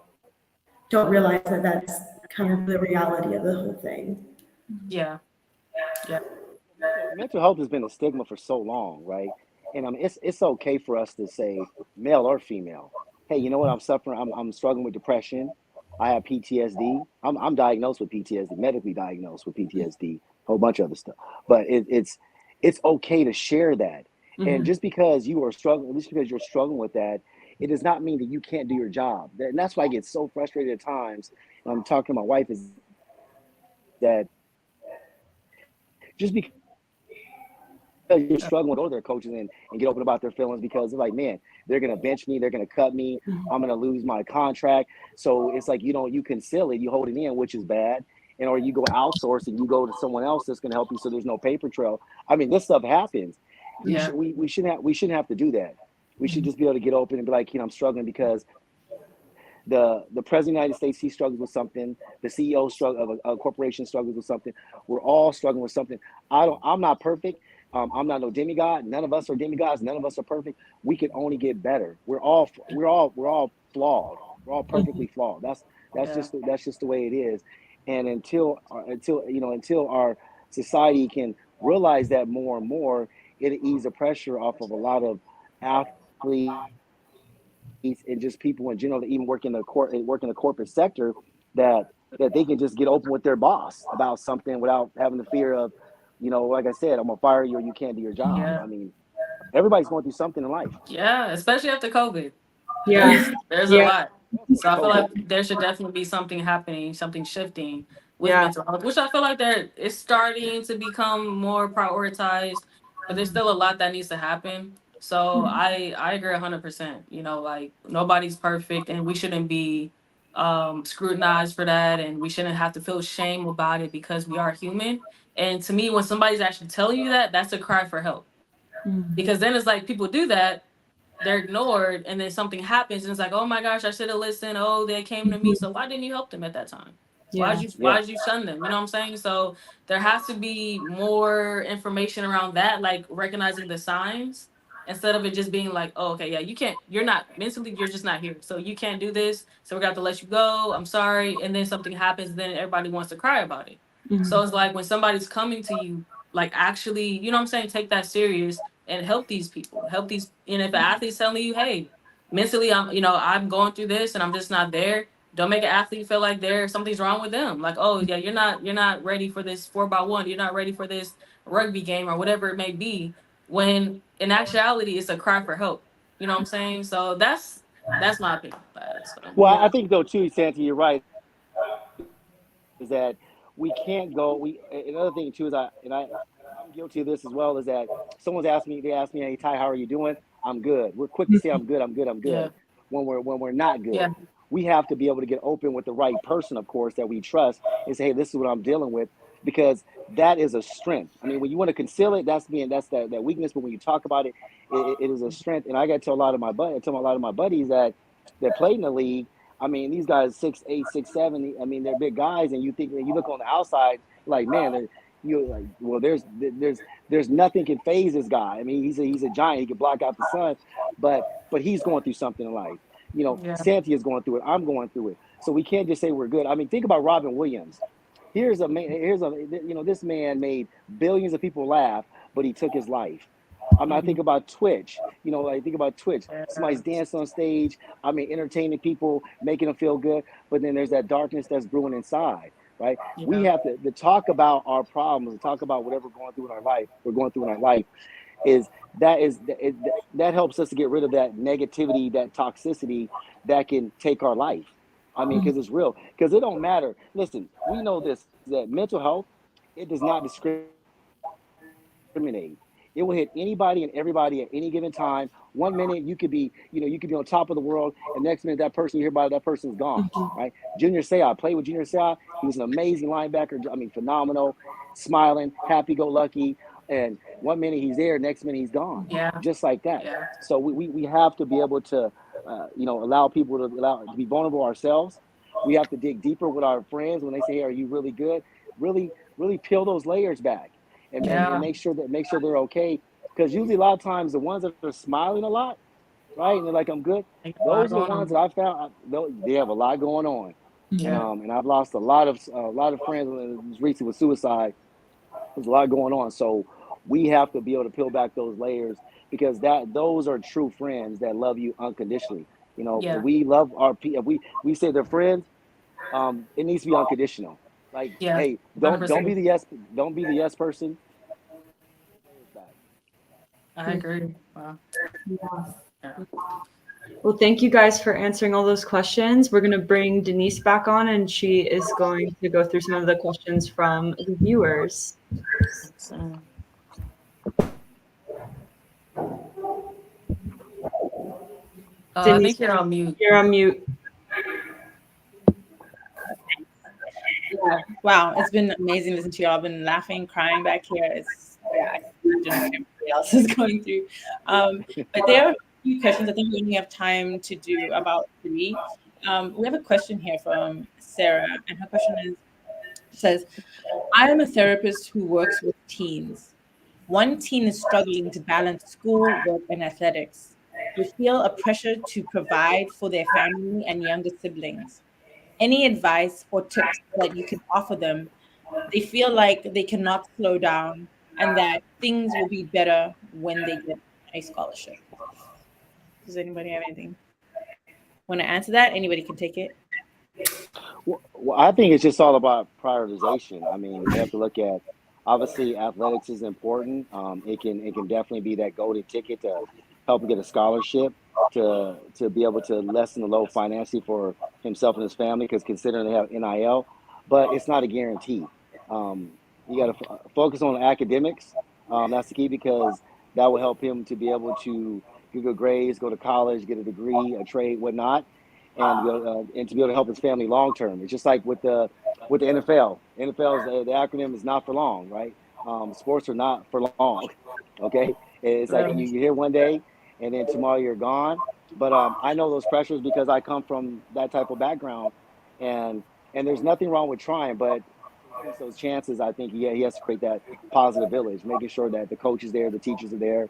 don't realize that that's kind of the reality of the whole thing. Yeah. Yeah. Mental health has been a stigma for so long, right? And it's okay for us to say, male or female, hey, you know what? I'm suffering. I'm struggling with depression. I have PTSD. I'm diagnosed with PTSD, medically diagnosed with PTSD, a whole bunch of other stuff. But it's okay to share that. And just because you are struggling, just because you're struggling with that, it does not mean that you can't do your job. And that's why I get so frustrated at times. And I'm talking to my wife is that just because you're struggling with other coaches and get open about their feelings because they're like, man, they're gonna bench me, they're gonna cut me, I'm gonna lose my contract. So it's like you conceal it, you hold it in, which is bad. And or you go outsource and you go to someone else that's gonna help you so there's no paper trail. I mean, this stuff happens. Yeah. We shouldn't have to do that. We should just be able to get open and be like, I'm struggling because the president of the United States, he struggles with something. The CEO of a corporation struggles with something. We're all struggling with something. I'm not perfect. I'm not no demigod. None of us are demigods. None of us are perfect. We can only get better. We're all flawed. We're all perfectly flawed. That's just the way it is. And until our society can realize that more and more, it'll ease the pressure off of a lot of athletes and just people in general that even work in the corporate sector that they can just get open with their boss about something without having the fear of, like I said, I'm gonna fire you or you can't do your job. Yeah. I mean, everybody's going through something in life. Yeah, especially after COVID. Yeah. There's a Yeah. lot. So I feel like there should definitely be something happening, something shifting with Yeah. mental health, which I feel like there is starting to become more prioritized, but there's still a lot that needs to happen. So I agree 100%. Like nobody's perfect and we shouldn't be scrutinized for that and we shouldn't have to feel shame about it because we are human. And to me, when somebody's actually telling you that, that's a cry for help. Because then it's like people do that, they're ignored, and then something happens, and it's like, oh my gosh, I should have listened. Oh, they came to me, so why didn't you help them at that time? Yeah. Why did you shun them? You know what I'm saying? So there has to be more information around that, like recognizing the signs instead of it just being like, oh, okay, yeah, you can't. You're not mentally. You're just not here, so you can't do this. So we're gonna have to let you go. I'm sorry, and then something happens, then everybody wants to cry about it. So it's like when somebody's coming to you, like actually, you know what I'm saying? Take that serious and help these people. Help these. And if an athlete's telling you, hey, mentally, I'm going through this and I'm just not there. Don't make an athlete feel like something's wrong with them. Like, oh yeah, you're not ready for this 4x1. You're not ready for this rugby game or whatever it may be. When in actuality, it's a cry for help. You know what I'm saying? So that's my opinion about it. So Well, Yeah. I think though too, Santi, you're right. Is that we can't go. Another thing too is I'm guilty of this as well. Is that they ask me, hey Ty, how are you doing? I'm good. We're quick to say I'm good. I'm good. I'm yeah, good. When we're not yeah, good, we have to be able to get open with the right person, of course, that we trust, and say, hey, this is what I'm dealing with, because that is a strength. I mean, when you want to conceal it, that's that weakness. But when you talk about it, it is a strength. And I got to tell a lot of my buddies that played in the league. I mean, these guys 6'8", 6'7". I mean, they're big guys, and you look on the outside, like, man, you like, well, there's nothing can phase this guy. I mean, he's a giant. He can block out the sun, but he's going through something in life. yeah, Santi is going through it. I'm going through it. So we can't just say we're good. I mean, think about Robin Williams. This man made billions of people laugh, but he took his life. I think about Twitch. I think about Twitch. Somebody's dancing on stage. I mean, entertaining people, making them feel good. But then there's that darkness that's brewing inside, right? We yeah, have to talk about our problems and talk about whatever we're going through in our life. Is that helps us to get rid of that negativity, that toxicity that can take our life. I mean, because it's real. Because it don't matter. Listen, we know this, that mental health, it does not discriminate. It will hit anybody and everybody at any given time. 1 minute you could be, you could be on top of the world, and next minute that person you hear about, that person's gone. Right? Junior Seau, I played with Junior Seau. He was an amazing linebacker. I mean, phenomenal, smiling, happy-go-lucky. And 1 minute he's there, next minute he's gone, yeah, just like that. yeah, So we have to be able to, allow people to be vulnerable ourselves. we have to dig deeper with our friends when they say, hey, are you really good? Really peel those layers back and Yeah. make sure they're okay. Because usually a lot of times the ones that are smiling a lot, right, and they're like, I'm good. They got a lot Those are the going ones on. that I found they have a lot going on, Yeah. and I've lost a lot of friends recently with suicide. There's a lot going on, so we have to be able to peel back those layers because those are true friends that love you unconditionally. If Yeah. we love if we say they're friends, it needs to be unconditional. Like, Yeah. hey, don't be 100%. the yes person. Layers back. I agree. Wow. Yeah. Yeah. Well, thank you guys for answering all those questions. We're going to bring Denise back on, and she is going to go through some of the questions from the viewers. So, I Denise, think you're on mute. you're on mute. Yeah. Wow, it's been amazing listening to y'all. I've been laughing, crying back here. I can imagine what everybody else is going through. But there are a few questions. I think we only have time to do about 3. We have a question here from Sarah, and her question says, I am a therapist who works with teens. One teen is struggling to balance school, work, and athletics. They feel a pressure to provide for their family and younger siblings. Any advice or tips that you can offer them? They feel like they cannot slow down and that things will be better when they get a scholarship. Does anybody have anything? Want to answer that? Anybody can take it. Well, I think it's just all about prioritization. I mean, we have to look at obviously athletics is important. It can definitely be that golden ticket to help him get a scholarship to be able to lessen the load financially for himself and his family because considering they have NIL, but it's not a guarantee. You got to focus on academics. That's the key because that will help him to be able to get good grades, go to college, get a degree, a trade, whatnot, and to be able to help his family long term. It's just like with the NFL. NFL's the acronym is not for long, right? Sports are not for long. Okay, it's like Really? you're here one day and then tomorrow you're gone. But I know those pressures because I come from that type of background, and there's nothing wrong with trying, but to increase those chances, I think he has to create that positive village, making sure that the coach is there, the teachers are there,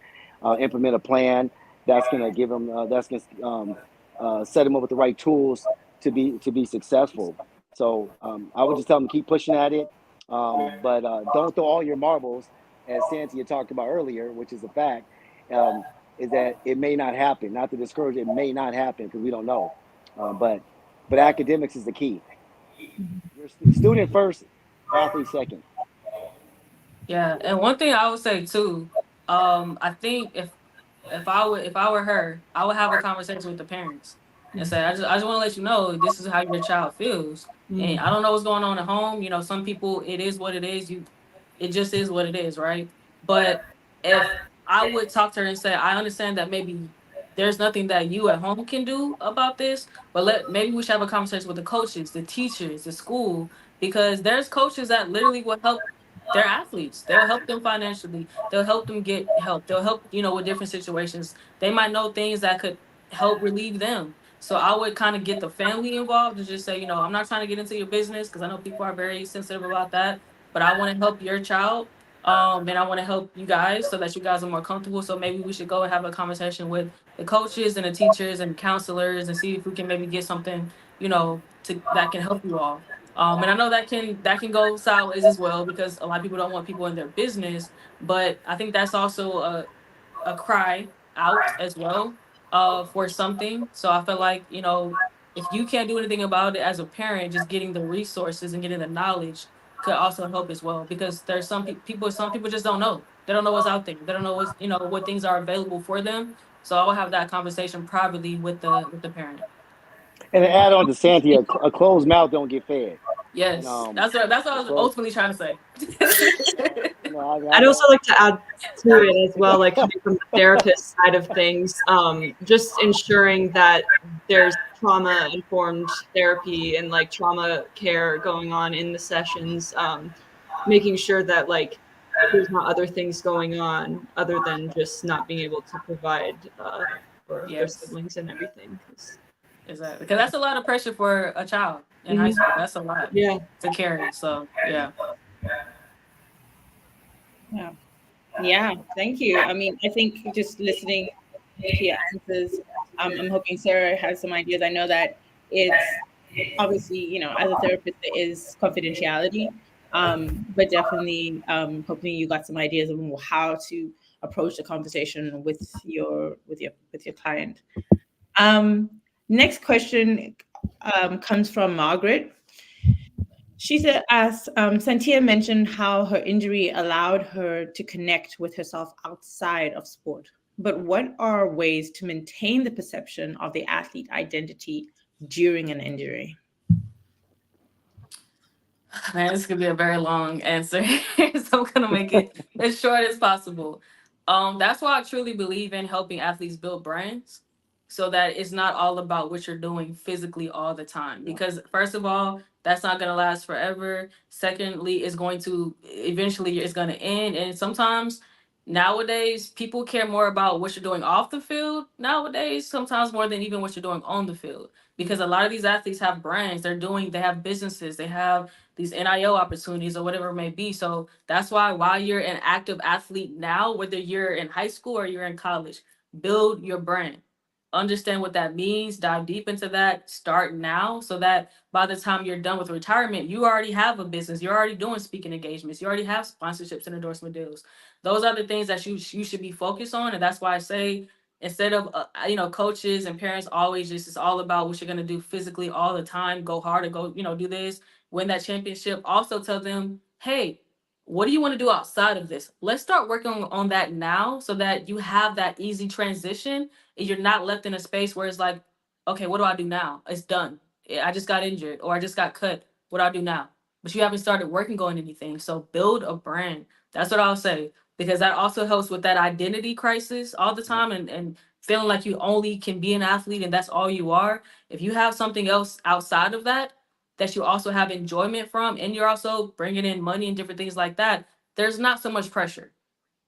implement a plan that's going to give him that's going to set him up with the right tools to be successful. So I would just tell him to keep pushing at it, but don't throw all your marbles, as Santia talked about earlier, which is a fact. Is that it may not happen? Not to discourage, it may not happen because we don't know. But academics is the key. You're student first, athlete second. Yeah. And one thing I would say too, I think if I were her, I would have a conversation with the parents and say, I just want to let you know this is how your child feels. And I don't know what's going on at home. You know, some people it is what it is. It just is what it is, right? But if I would talk to her and say, I understand that maybe there's nothing that you at home can do about this, but maybe we should have a conversation with the coaches, the teachers, the school, because there's coaches that literally will help their athletes. They'll help them financially. They'll help them get help. They'll help, with different situations. They might know things that could help relieve them. So I would kind of get the family involved and just say, I'm not trying to get into your business because I know people are very sensitive about that, but I want to help your child. And I want to help you guys so that you guys are more comfortable. So maybe we should go and have a conversation with the coaches and the teachers and counselors and see if we can maybe get something, that can help you all. And I know that can go sideways as well because a lot of people don't want people in their business, but I think that's also a cry out as well for something. So I feel like, if you can't do anything about it as a parent, just getting the resources and getting the knowledge could also help as well because there's some people just don't know. They don't know what's out there. They don't know what things are available for them. So I will have that conversation privately with the parent. And to add on to Santia, a closed mouth don't get fed. And Yes, that's what I a was closed, ultimately trying to say. I I'd know. also like to add to it as well, like coming from the therapist side of things, just ensuring that there's trauma-informed therapy and like trauma care going on in the sessions, making sure that like there's not other things going on other than just not being able to provide for their Yes, siblings and everything. 'Cause exactly. Because that's a lot of pressure for a child. in high school. That's a lot Yeah. to carry. So yeah. Yeah. Yeah. Thank you. I mean, I think just listening to your answers, I'm hoping Sarah has some ideas. I know that it's obviously, as a therapist, there is confidentiality, but definitely hoping you got some ideas of how to approach the conversation with your client. Um, Next question comes from Margaret. She said, as Santia mentioned, how her injury allowed her to connect with herself outside of sport. But what are ways to maintain the perception of the athlete identity during an injury? Man, this could be a very long answer, so I'm gonna make it as short as possible. That's why I truly believe in helping athletes build brands, so that it's not all about what you're doing physically all the time. Because first of all, that's not gonna last forever. Secondly, it's going to eventually it's gonna end, and sometimes nowadays people care more about what you're doing off the field nowadays, sometimes more than even what you're doing on the field. Because a lot of these athletes have brands, they have businesses, they have these NIL opportunities or whatever it may be. So that's why while you're an active athlete now, whether you're in high school or you're in college, build your brand. Understand what that means, dive deep into that, start now so that by the time you're done with retirement, you already have a business. You're already doing speaking engagements. You already have sponsorships and endorsement deals. Those are the things that you should be focused on. And that's why I say, instead of coaches and parents always just it's all about what you're going to do physically all the time, go hard or go do this, win that championship. Also tell them, hey, what do you want to do outside of this? Let's start working on that now so that you have that easy transition and you're not left in a space where it's like, okay, what do I do now? It's done. I just got injured or I just got cut. What do I do now? But you haven't started working on anything. So build a brand. That's what I'll say. Because that also helps with that identity crisis all the time and feeling like you only can be an athlete and that's all you are. If you have something else outside of that, that you also have enjoyment from, and you're also bringing in money and different things like that, there's not so much pressure.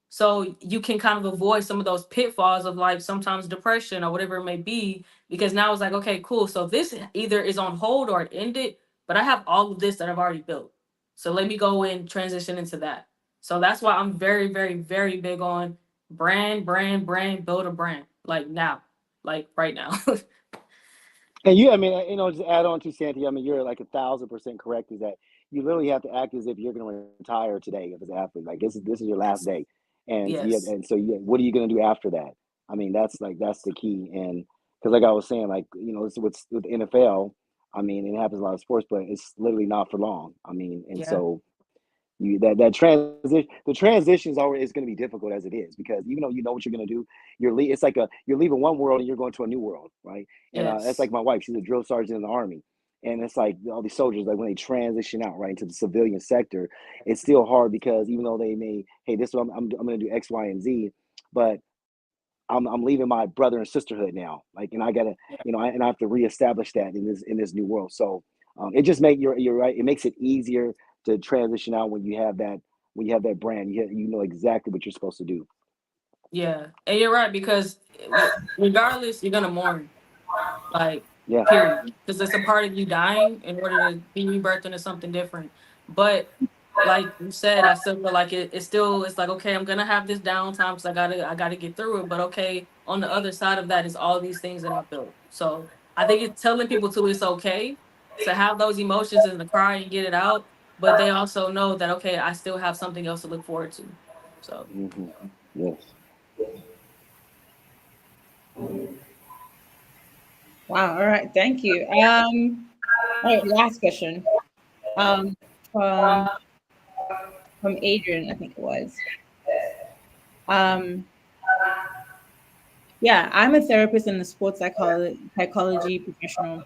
So you can kind of avoid some of those pitfalls of like sometimes depression or whatever it may be, because now it's like, okay, cool. So this either is on hold or it ended, but I have all of this that I've already built. So let me go and transition into that. So that's why I'm very, very, very big on brand, build a brand. Like now, like right now. And you, I mean, just add on to Santi. I mean, you're like 1,000% correct. Is that you literally have to act as if you're going to retire today as an athlete. Like this is your last day, Yes. and so what are you going to do after that? I mean, that's the key. And because like I was saying, like it's with the NFL. I mean, it happens in a lot of sports, but it's literally not for long. I mean, and Yeah. so that transition, the transition is already is going to be difficult as it is because even though you know what you're going to do, it's like you're leaving one world and you're going to a new world, right? And that's Yes. like my wife; she's a drill sergeant in the army, and it's like all these soldiers, like when they transition out right into the civilian sector, it's still hard because even though they may, hey, this is what I'm going to do X, Y, and Z, but I'm leaving my brother and sisterhood now, like, and I gotta, and I have to reestablish that in this new world. So it just you're right. It makes it easier to transition out when you have that brand. You know exactly what you're supposed to do. Yeah, and you're right because regardless, you're gonna mourn, like Yeah. period, because it's a part of you dying in order to be rebirthed into something different. But like you said, I still feel like it's like okay, I'm gonna have this downtime because I gotta get through it. But okay, on the other side of that is all these things that I built. So I think it's telling people too it's okay to have those emotions and to cry and get it out, but they also know that okay, I still have something else to look forward to. So. Yes. Wow. All right. Thank you. All right. Last question. Um, from Adrian, I think it was. Um, yeah, I'm a therapist and a sports psychology professional,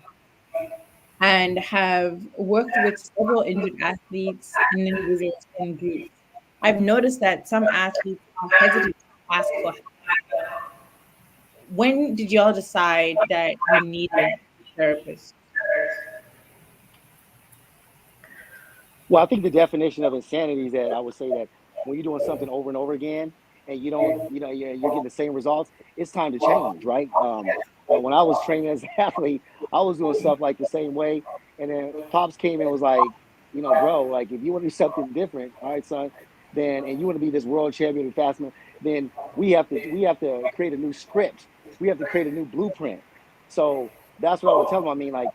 and have worked with several injured athletes and individuals in groups. I've noticed that some athletes are hesitant to ask for help. When did y'all decide that you needed a therapist? Well, I think the definition of insanity is that I would say that when you're doing something over and over again and you don't, you're getting the same results, it's time to change, right? When I was training as an athlete, I was doing stuff like the same way, And then Pops came in and was like, bro, like if you want to do something different, all right, son, then and you want to be this world champion of fastman, then we have to create a new script. We have to create a new blueprint. So that's what I would tell them. I mean, like,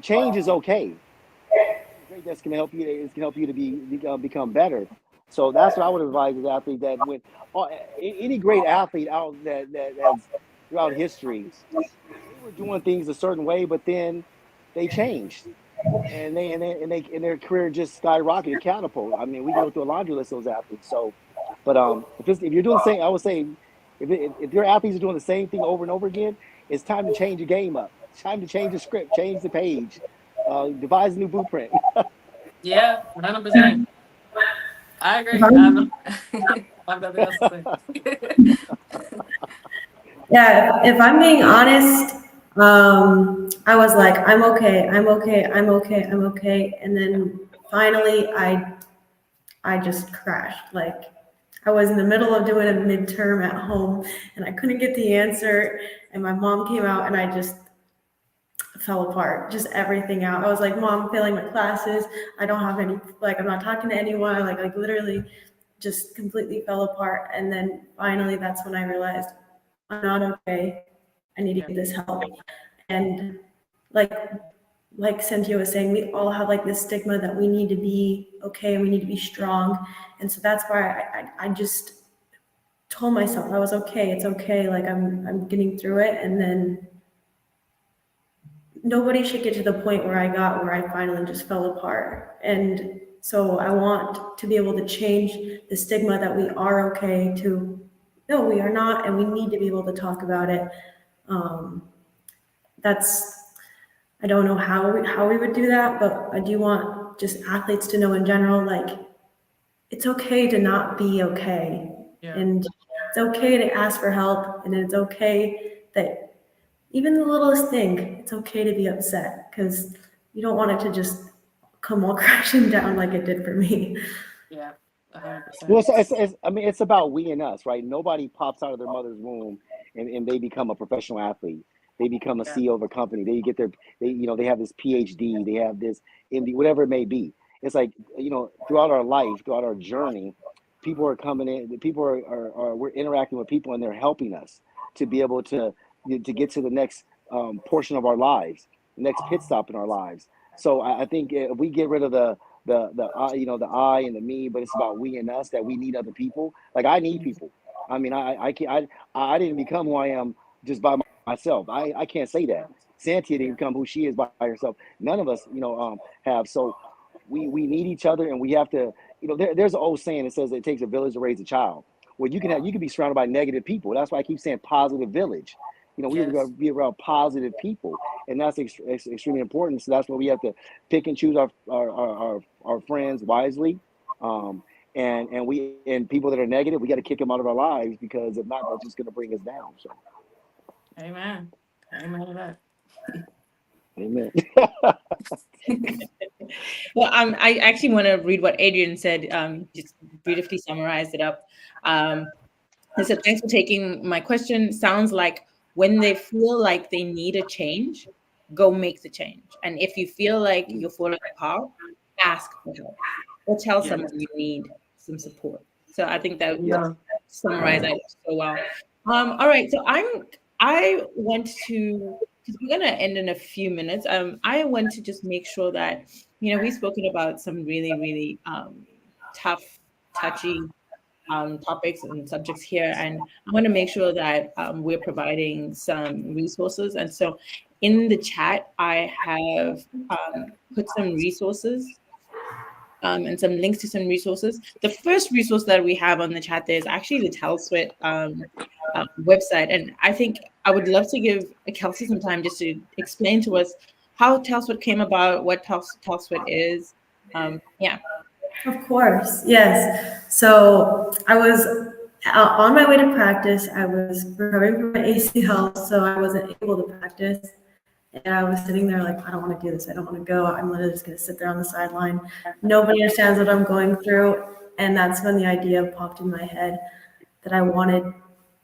change is okay. Something great that's going to help you. It's going to help you to become better. So that's what I would advise an athlete that when any great athlete out that has throughout history, they were doing things a certain way, but then they changed, and their career just skyrocketed, catapult. I mean, we can go through a laundry list of those athletes. So, but if you're doing the same, I would say if your athletes are doing the same thing over and over again, it's time to change your game up. It's time to change the script, change the page, devise a new blueprint. Yeah, 100%. I agree. I've nothing else to say. Yeah, if I'm being honest, I was like, I'm okay, I'm okay, I'm okay, I'm okay. And then finally I just crashed. Like I was in the middle of doing a midterm at home and I couldn't get the answer. And my mom came out and I just fell apart, just everything out. I was like, Mom, I'm failing my classes. I don't have any, like, I'm not talking to anyone. Like literally just completely fell apart. And then finally, that's when I realized I'm not okay. I need to get this help. And like Santia was saying, we all have like this stigma that we need to be okay, we need to be strong. And so that's why I just told myself I was okay, it's okay, like I'm getting through it. And then nobody should get to the point where I got, where I finally just fell apart. And so I want to be able to change the stigma that we are okay to, no, we are not, and we need to be able to talk about it. I don't know how we would do that, but I do want just athletes to know in general, like, it's okay to not be okay. Yeah. And it's okay to ask for help, and it's okay that even the littlest thing, it's okay to be upset, because you don't want it to just come all crashing down like it did for me. Yeah, 100%. Well, it's about we and us, right? Nobody pops out of their mother's womb and they become a professional athlete. They become a CEO of a company. They have this PhD. They have this MD, whatever it may be. It's like, throughout our life, throughout our journey, people are coming in. People we're interacting with people, and they're helping us to be able to get to the next portion of our lives, the next pit stop in our lives. So I think if we get rid of the the I and the me, but it's about we and us, that we need other people. Like, I need people. I mean, I didn't become who I am just by myself. I can't say that. Santia didn't become who she is by herself. None of us, have. So we need each other, and we have to, there's an old saying that says it takes a village to raise a child. Well, you can be surrounded by negative people. That's why I keep saying positive village. We have to be around positive people, and that's extremely important. So that's why we have to pick and choose our friends wisely, and people that are negative, we got to kick them out of our lives, because if not, that's just going to bring us down. So, Amen to that. amen. Well, I actually want to read what Adrian said. Just beautifully summarized it up. He said, "Thanks for taking my question. Sounds like when they feel like they need a change, go make the change. And if you feel like you're falling apart, ask for help or tell someone you need some support." So I think that summarized that so well. All right, so I want to, because we're gonna end in a few minutes. I want to just make sure that we've spoken about some really, really tough, touchy topics and subjects here, and I want to make sure that we're providing some resources. And so in the chat, I have put some resources and some links to some resources. The first resource that we have on the chat there is actually the TELSWIT website, and I think I would love to give Kelsey some time just to explain to us how TELSWIT came about, what TELSWIT is. Yeah. Of course, yes. So I was on my way to practice. I was recovering from my ACL, so I wasn't able to practice. And I was sitting there like, I don't want to do this. I don't want to go. I'm literally just going to sit there on the sideline. Nobody understands what I'm going through. And that's when the idea popped in my head that I wanted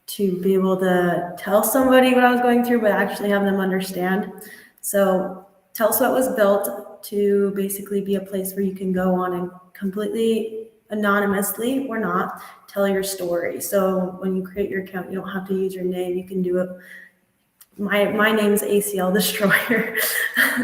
to be able to tell somebody what I was going through, but actually have them understand. So TELSWIT was built built to basically be a place where you can go on and completely anonymously or not tell your story. So when you create your account, you don't have to use your name. You can do it. My name's ACL Destroyer.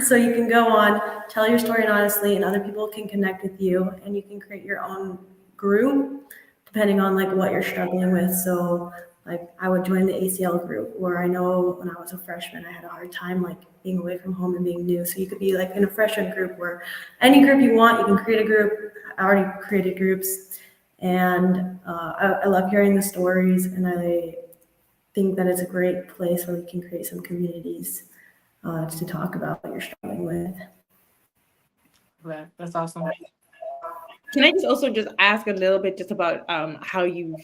So you can go on, tell your story honestly, and other people can connect with you, and you can create your own group depending on like what you're struggling with. So like I would join the ACL group, where I know when I was a freshman, I had a hard time like being away from home and being new. So you could be like in a freshman group, where any group you want, you can create a group. I already created groups, and I love hearing the stories, and I think that it's a great place where we can create some communities to talk about what you're struggling with. Yeah, that's awesome. Can I just also just ask a little bit just about how you've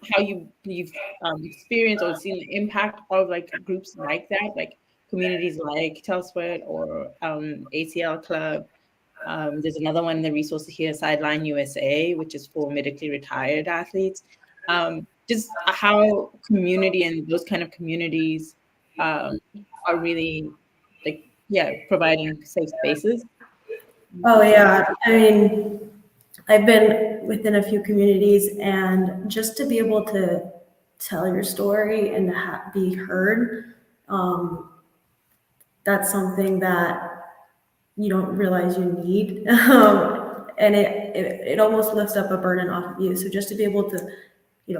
experienced or seen the impact of like groups like that, like communities like Telswit or ACL Club. There's another one in the resources here, Sideline USA, which is for medically retired athletes. Just how community and those kind of communities are really like, yeah, providing safe spaces. Oh yeah, I mean, I've been within a few communities, and just to be able to tell your story and to be heard, that's something that you don't realize you need. And it almost lifts up a burden off of you. So just to be able to,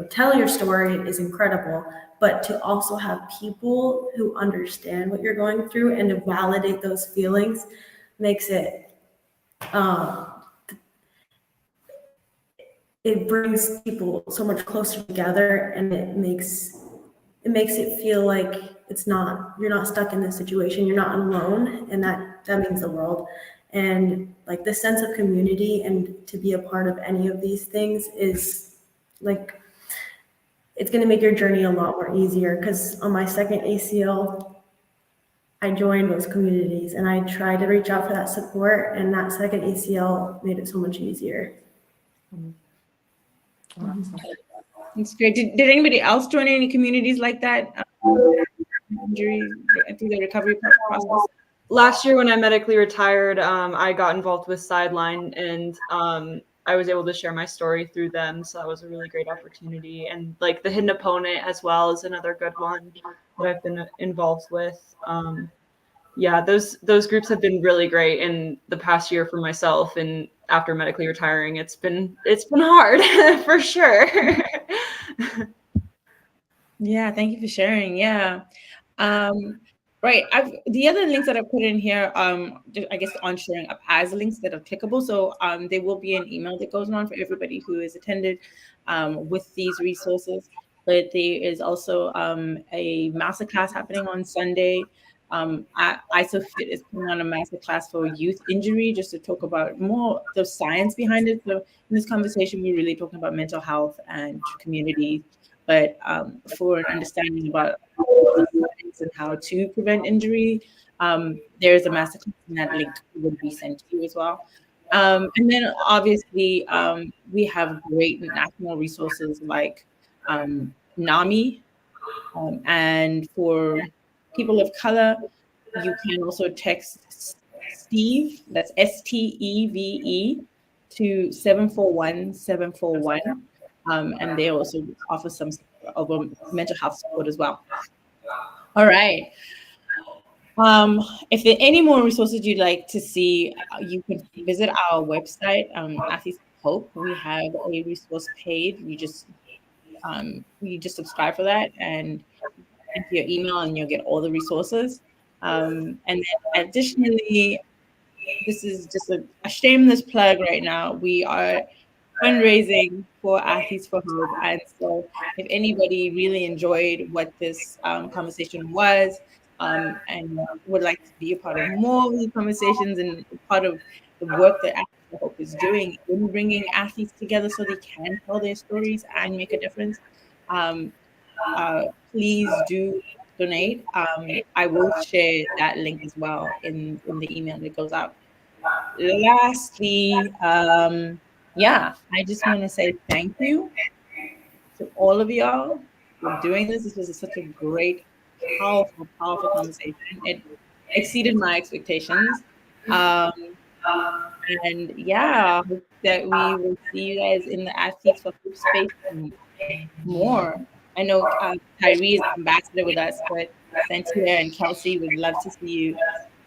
tell your story is incredible, but to also have people who understand what you're going through and to validate those feelings makes it, it brings people so much closer together, and it makes it feel like you're not stuck in this situation, you're not alone, and that means the world. And like the sense of community and to be a part of any of these things is like, it's going to make your journey a lot more easier, because on my second ACL, I joined those communities and I tried to reach out for that support, and that second ACL made it so much easier. It's great. Did anybody else join any communities like that? Injury through the recovery process? Last year when I medically retired, I got involved with Sideline, and I was able to share my story through them. So that was a really great opportunity. And like the Hidden Opponent as well is another good one that I've been involved with. Yeah, those groups have been really great in the past year for myself. And after medically retiring, it's been hard for sure. Yeah, thank you for sharing. Yeah. Right. The other links that I put in here, I guess on showing up as links that are clickable. So there will be an email that goes on for everybody who has attended with these resources. But there is also a masterclass happening on Sunday. ISOFIT is putting on a masterclass for youth injury, just to talk about more the science behind it. So in this conversation, we're really talking about mental health and community, but for an understanding about the science and how to prevent injury, there's a masterclass, and that link will be sent to you as well. And then obviously we have great national resources like NAMI, and for people of color, you can also text Steve, that's STEVE, to 741-741. And they also offer some of mental health support as well. All right. If there are any more resources you'd like to see, you can visit our website, Athletes of Hope. We have a resource page. You just subscribe for that and enter your email, and you'll get all the resources. And then additionally, this is just a shameless plug right now. We are fundraising for Athletes for Hope. And so if anybody really enjoyed what this conversation was, and would like to be a part of more of these conversations and part of the work that Athletes for Hope is doing in bringing athletes together so they can tell their stories and make a difference, please do donate. I will share that link as well in the email that goes out. Lastly, yeah, I just want to say thank you to all of y'all for doing this. This was such a great, powerful conversation. It exceeded my expectations. And yeah, hope that we will see you guys in the Athletes for Hope space more. I know Tyree is ambassador with us, but Santia and Kelsey would love to see you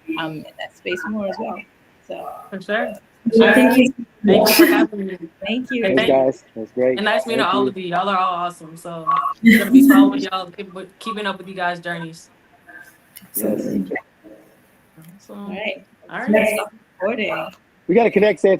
in that space more as well. So For sure. Thank you. Thank you for having me. thank you. And Thanks, guys. That's great. And nice meeting Thank all you. of you. Y'all are all awesome. So I'm gonna be following y'all, keeping up with you guys' journeys. Yes. So, All right. all Let's right. stop recording. We got to connect, Santia.